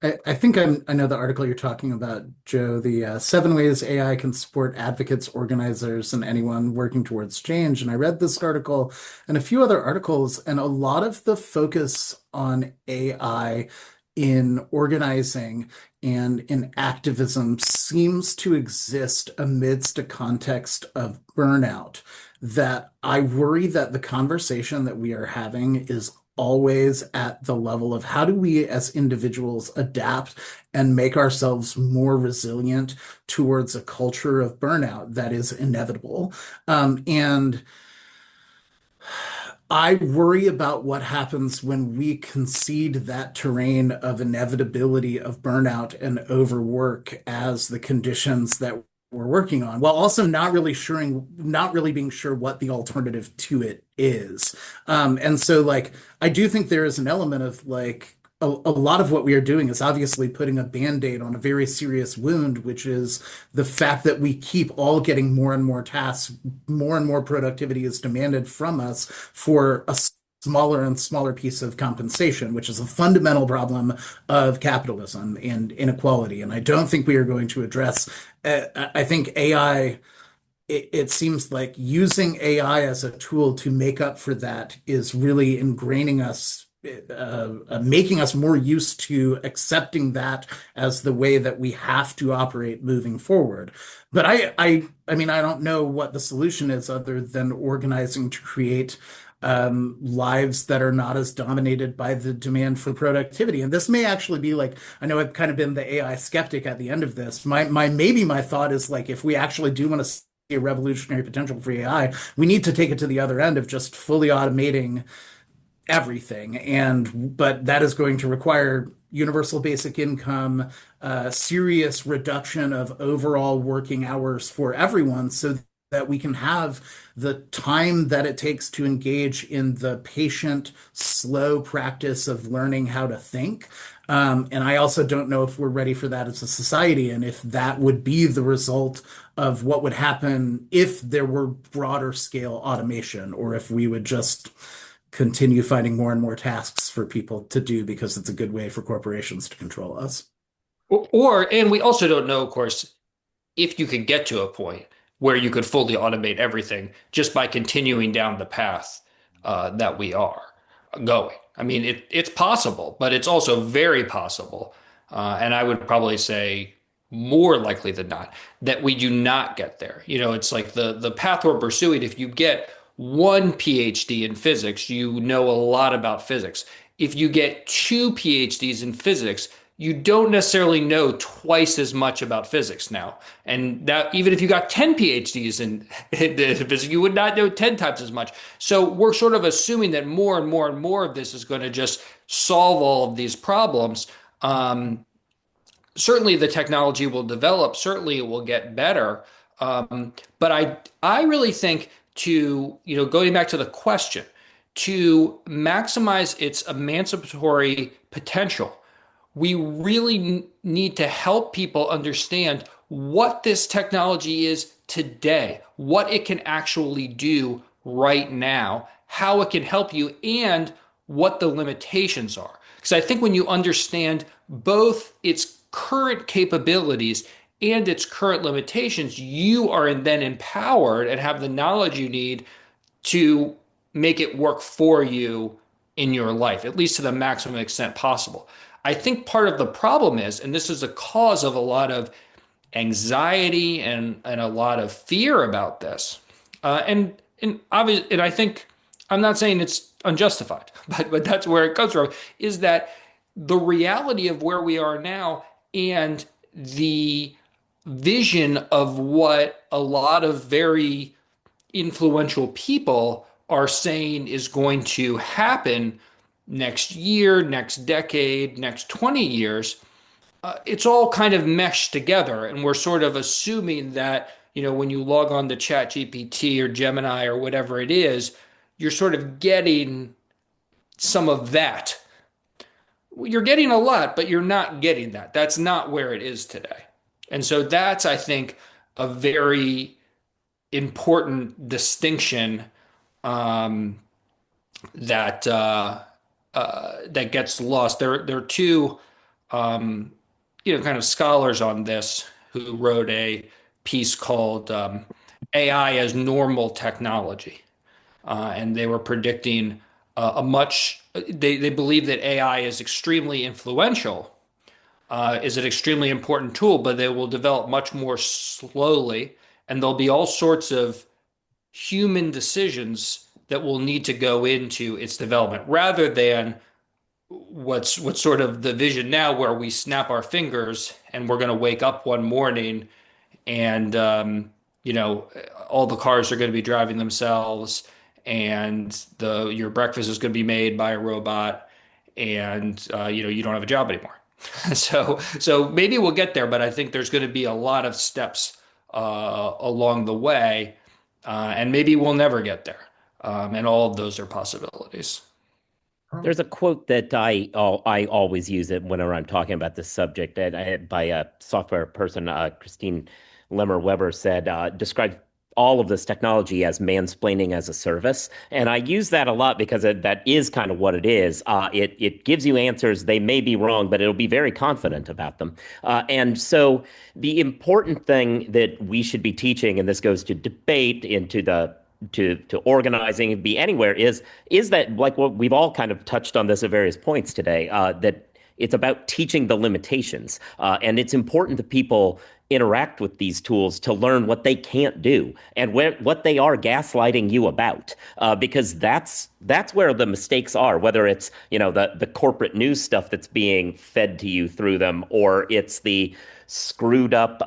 I think I know the article you're talking about, Joe, the 7 ways AI can support advocates, organizers, and anyone working towards change. And I read this article and a few other articles, and a lot of the focus on AI in organizing and in activism seems to exist amidst a context of burnout, that I worry that the conversation that we are having is always at the level of how do we as individuals adapt and make ourselves more resilient towards a culture of burnout that is inevitable. And I worry about what happens when we concede that terrain of inevitability of burnout and overwork as the conditions that we're working on, while also not really being sure what the alternative to it is. And so, like, I do think there is an element of like a lot of what we are doing is obviously putting a band-aid on a very serious wound, which is the fact that we keep all getting more and more tasks, more and more productivity is demanded from us for a smaller and smaller piece of compensation, which is a fundamental problem of capitalism and inequality. And I don't think we are going to address, I think AI, it seems like using AI as a tool to make up for that is really ingraining us, making us more used to accepting that as the way that we have to operate moving forward. But I mean, I don't know what the solution is other than organizing to create lives that are not as dominated by the demand for productivity. And this may actually be like, I know I've kind of been the AI skeptic at the end of this. Maybe my thought is like, if we actually do want to see a revolutionary potential for AI, we need to take it to the other end of just fully automating everything. But that is going to require universal basic income, serious reduction of overall working hours for everyone so that we can have the time that it takes to engage in the patient, slow practice of learning how to think. And I also don't know if we're ready for that as a society, and if that would be the result of what would happen if there were broader scale automation, or if we would just continue finding more and more tasks for people to do because it's a good way for corporations to control us. And we also don't know, of course, if you could get to a point where you could fully automate everything just by continuing down the path that we are going. I mean, it's possible, but it's also very possible. And I would probably say more likely than not that we do not get there. It's like the path we're pursuing. If you get one PhD in physics, you know a lot about physics. If you get two PhDs in physics, you don't necessarily know twice as much about physics now. And that even if you got 10 PhDs in physics, you would not know 10 times as much. So we're sort of assuming that more and more and more of this is going to just solve all of these problems. Certainly the technology will develop, certainly it will get better. But I really think going back to the question, to maximize its emancipatory potential, we really need to help people understand what this technology is today, what it can actually do right now, how it can help you, and what the limitations are. Because I think when you understand both its current capabilities and its current limitations, you are then empowered and have the knowledge you need to make it work for you in your life, at least to the maximum extent possible. I think part of the problem is, and this is a cause of a lot of anxiety and a lot of fear about this, and I think I'm not saying it's unjustified, but that's where it comes from, is that the reality of where we are now and the vision of what a lot of very influential people are saying is going to happen next year, next decade, next 20 years, it's all kind of meshed together. And we're sort of assuming that, when you log on to ChatGPT or Gemini or whatever it is, you're sort of getting some of that. You're getting a lot, but you're not getting that. That's not where it is today. And so that's, I think, a very important distinction um, that gets lost. There are two um, kind of scholars on this who wrote a piece called AI as Normal Technology, and they were predicting a much. They believe that AI is extremely influential, is an extremely important tool, but they will develop much more slowly, and there'll be all sorts of human decisions that will need to go into its development rather than what's sort of the vision now where we snap our fingers and we're going to wake up one morning and all the cars are going to be driving themselves and the your breakfast is going to be made by a robot and you don't have a job anymore. So maybe we'll get there, but I think there's going to be a lot of steps along the way, and maybe we'll never get there. And all of those are possibilities. There's a quote that I always use it whenever I'm talking about this subject by a software person, Christine Lemmer Weber said, described all of this technology as mansplaining as a service. And I use that a lot because that is kind of what it is. It gives you answers. They may be wrong, but it'll be very confident about them. And so the important thing that we should be teaching, and this goes to debate, into to organizing, be anywhere, is that, like, what we've all kind of touched on this at various points today, that it's about teaching the limitations. And it's important that people interact with these tools to learn what they can't do and what they are gaslighting you about, because that's where the mistakes are, whether it's the corporate news stuff that's being fed to you through them, or it's the screwed up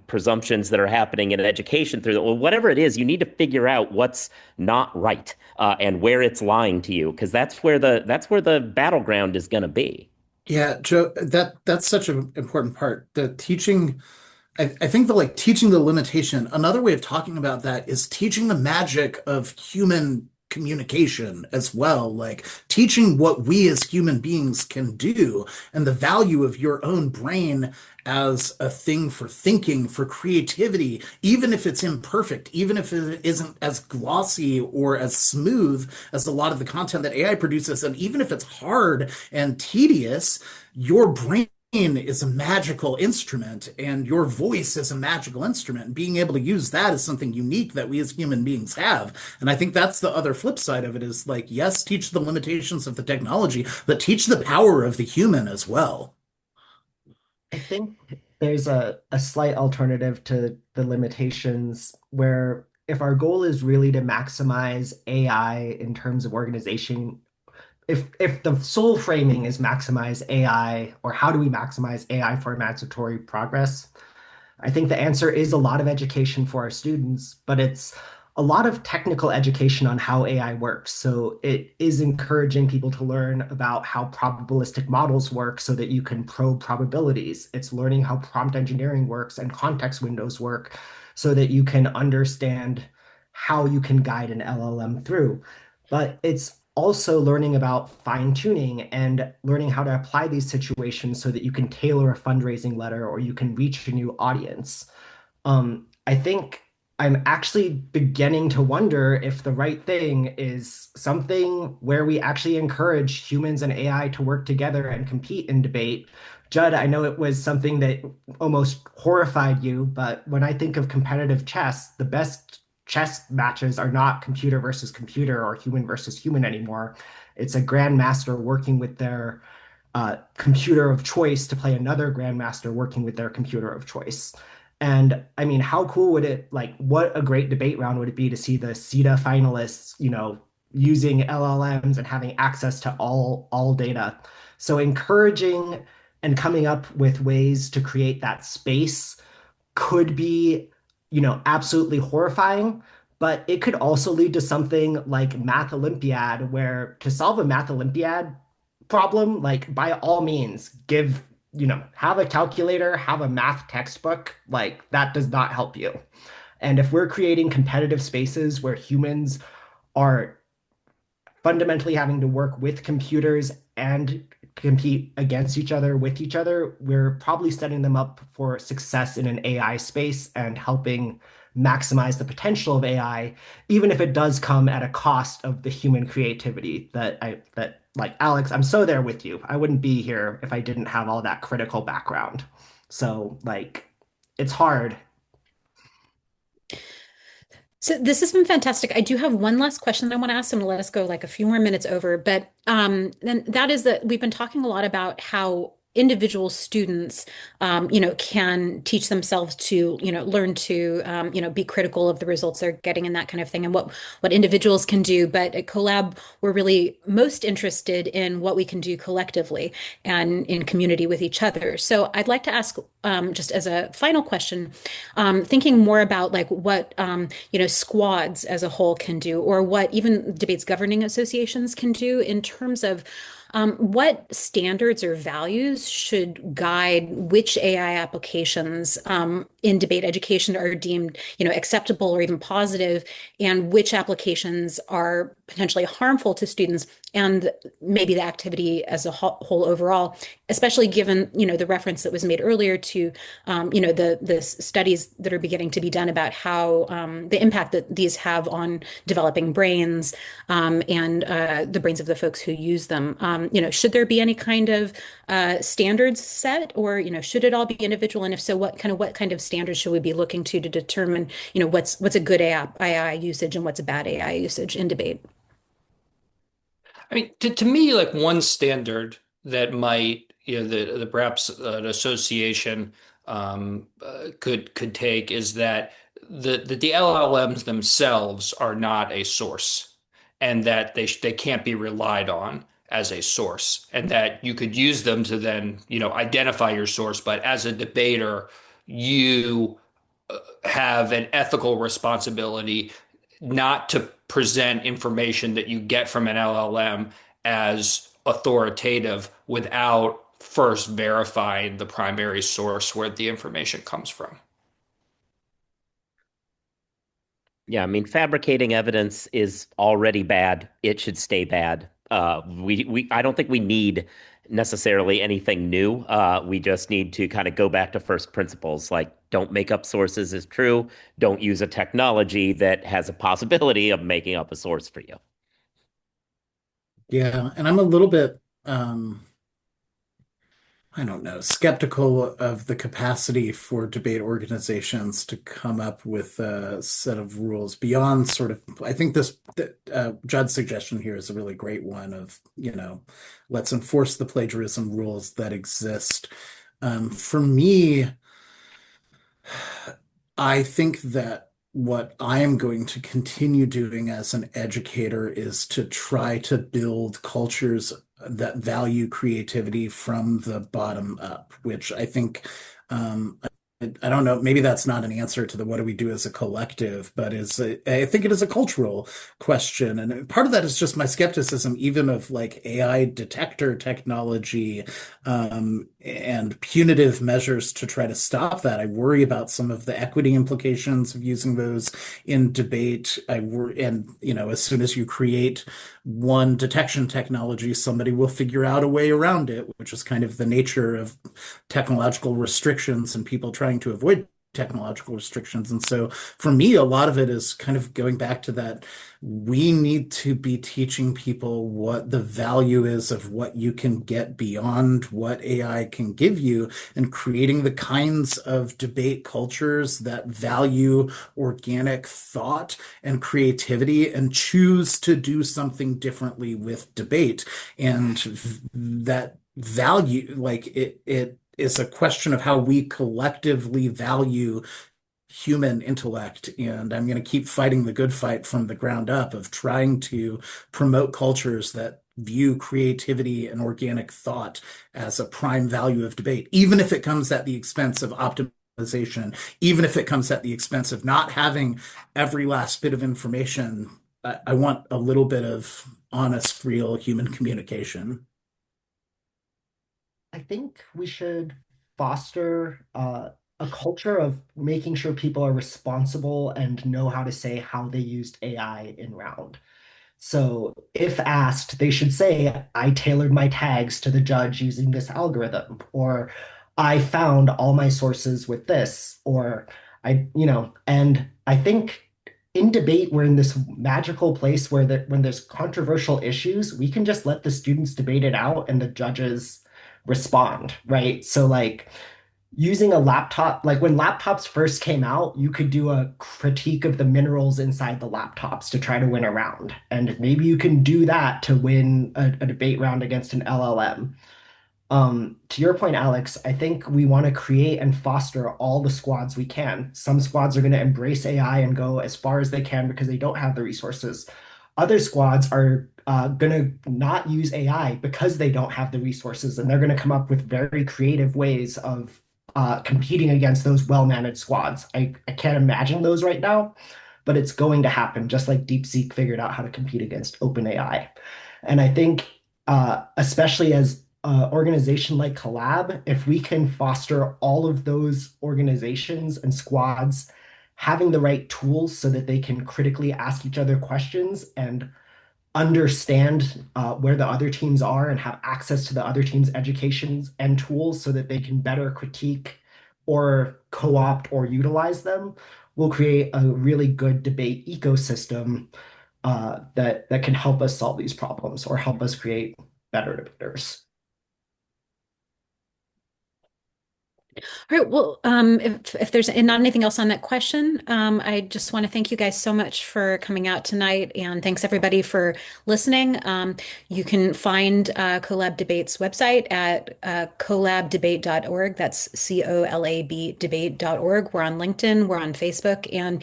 presumptions that are happening in education through whatever it is. You need to figure out what's not right, and where it's lying to you, because that's where the battleground is going to be. Yeah, Joe, that's such an important part. The teaching, I think the like teaching the limitation. Another way of talking about that is teaching the magic of human communication as well, like teaching what we as human beings can do and the value of your own brain as a thing for thinking, for creativity, even if it's imperfect, even if it isn't as glossy or as smooth as a lot of the content that AI produces, and even if it's hard and tedious, your brain is a magical instrument and your voice is a magical instrument. And being able to use that is something unique that we as human beings have. And I think that's the other flip side of it, is like, yes, teach the limitations of the technology, but teach the power of the human as well. I think there's a slight alternative to the limitations where, if our goal is really to maximize AI in terms of organization, if the sole framing is maximize AI, or how do we maximize AI for emancipatory progress, I think the answer is a lot of education for our students, but it's a lot of technical education on how AI works. So it is encouraging people to learn about how probabilistic models work so that you can probe probabilities. It's learning how prompt engineering works and context windows work so that you can understand how you can guide an LLM through. But it's also learning about fine tuning and learning how to apply these situations so that you can tailor a fundraising letter or you can reach a new audience. I think I'm actually beginning to wonder if the right thing is something where we actually encourage humans and AI to work together and compete in debate Judd, I know it was something that almost horrified you, but when I think of competitive chess, the best chess matches are not computer versus computer or human versus human anymore. It's a grandmaster working with their computer of choice to play another grandmaster working with their computer of choice. And I mean, how cool would it, like, what a great debate round would it be to see the CETA finalists, using LLMs and having access to all data. So encouraging and coming up with ways to create that space could be, absolutely horrifying, but it could also lead to something like Math Olympiad, where to solve a Math Olympiad problem, like by all means, have a calculator, have a math textbook, like that does not help you. And if we're creating competitive spaces where humans are fundamentally having to work with computers and compete against each other with each other, we're probably setting them up for success in an AI space and helping maximize the potential of AI, even if it does come at a cost of the human creativity that like Alex, I'm so there with you. I wouldn't be here if I didn't have all that critical background. So like it's hard. So this has been fantastic. I do have one last question that I want to ask them to let us go like a few more minutes over, but then that is that we've been talking a lot about how individual students, can teach themselves to, learn to, be critical of the results they're getting and that kind of thing, and what individuals can do. But at CoLab, we're really most interested in what we can do collectively and in community with each other. So I'd like to ask, just as a final question, thinking more about like what squads as a whole can do, or what even debates governing associations can do in terms of what standards or values should guide which AI applications in debate education are deemed, acceptable or even positive, and which applications are potentially harmful to students and maybe the activity as a whole overall, especially given, the reference that was made earlier to, the studies that are beginning to be done about how the impact that these have on developing brains and the brains of the folks who use them. Should there be any kind of standards set, or should it all be individual? And if so, what kind of standards should we be looking to determine, what's a good AI usage and what's a bad AI usage in debate? I mean, to me, like one standard that might, the perhaps an association could take is that the LLMs themselves are not a source, and that they can't be relied on as a source, and that you could use them to then, identify your source, but as a debater, you have an ethical responsibility not to present information that you get from an LLM as authoritative without first verifying the primary source where the information comes from. Yeah, I mean, fabricating evidence is already bad. It should stay bad. I don't think we need necessarily anything new. We just need to kind of go back to first principles, like don't make up sources as true. Don't use a technology that has a possibility of making up a source for you. Yeah, and I'm a little bit I don't know, skeptical of the capacity for debate organizations to come up with a set of rules beyond sort of, I think Judd's suggestion here is a really great one of, let's enforce the plagiarism rules that exist. For me, I think that what I am going to continue doing as an educator is to try to build cultures that value creativity from the bottom up, which I think I don't know, maybe that's not an answer to the what do we do as a collective, but I think it is a cultural question. And part of that is just my skepticism, even of like AI detector technology, and punitive measures to try to stop that. I worry about some of the equity implications of using those in debate. And as soon as you create one detection technology, somebody will figure out a way around it, which is kind of the nature of technological restrictions and people trying to avoid technological restrictions. And so for me, a lot of it is kind of going back to that. We need to be teaching people what the value is of what you can get beyond what AI can give you, and creating the kinds of debate cultures that value organic thought and creativity and choose to do something differently with debate. And that value, like it is a question of how we collectively value human intellect. And I'm going to keep fighting the good fight from the ground up of trying to promote cultures that view creativity and organic thought as a prime value of debate, even if it comes at the expense of optimization, even if it comes at the expense of not having every last bit of information. I want a little bit of honest, real human communication. I think we should foster a culture of making sure people are responsible and know how to say how they used AI in round. So if asked, they should say, I tailored my tags to the judge using this algorithm, or I found all my sources with this, or and I think in debate, we're in this magical place where when there's controversial issues, we can just let the students debate it out and the judges respond, right? So like using a laptop, like when laptops first came out, you could do a critique of the minerals inside the laptops to try to win a round. And maybe you can do that to win a debate round against an LLM. To your point, Alex, I think we want to create and foster all the squads we can. Some squads are going to embrace AI and go as far as they can because they don't have the resources. Other squads are going to not use AI because they don't have the resources, and they're going to come up with very creative ways of competing against those well-managed squads. I can't imagine those right now, but it's going to happen, just like DeepSeek figured out how to compete against OpenAI. And I think, especially as an organization like CoLab, if we can foster all of those organizations and squads having the right tools so that they can critically ask each other questions and understand where the other teams are and have access to the other team's educations and tools so that they can better critique or co-opt or utilize them, will create a really good debate ecosystem that can help us solve these problems or help us create better debaters. All right. Well, if there's not anything else on that question, I just want to thank you guys so much for coming out tonight, and thanks everybody for listening. You can find CoLab Debate's website at colabdebate.org. That's COLAB debate.org. We're on LinkedIn, we're on Facebook, and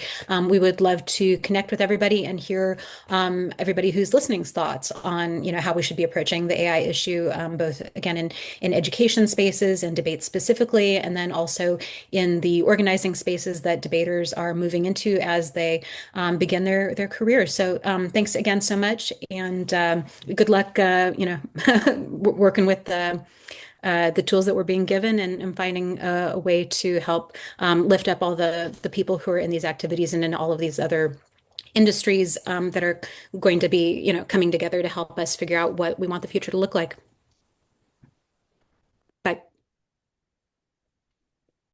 we would love to connect with everybody and hear everybody who's listening's thoughts on how we should be approaching the AI issue, both again in education spaces and debate specifically, and then also in the organizing spaces that debaters are moving into as they begin their careers. So thanks again so much, and good luck, working with the tools that we're being given, and finding a way to help lift up all the people who are in these activities and in all of these other industries that are going to be, coming together to help us figure out what we want the future to look like.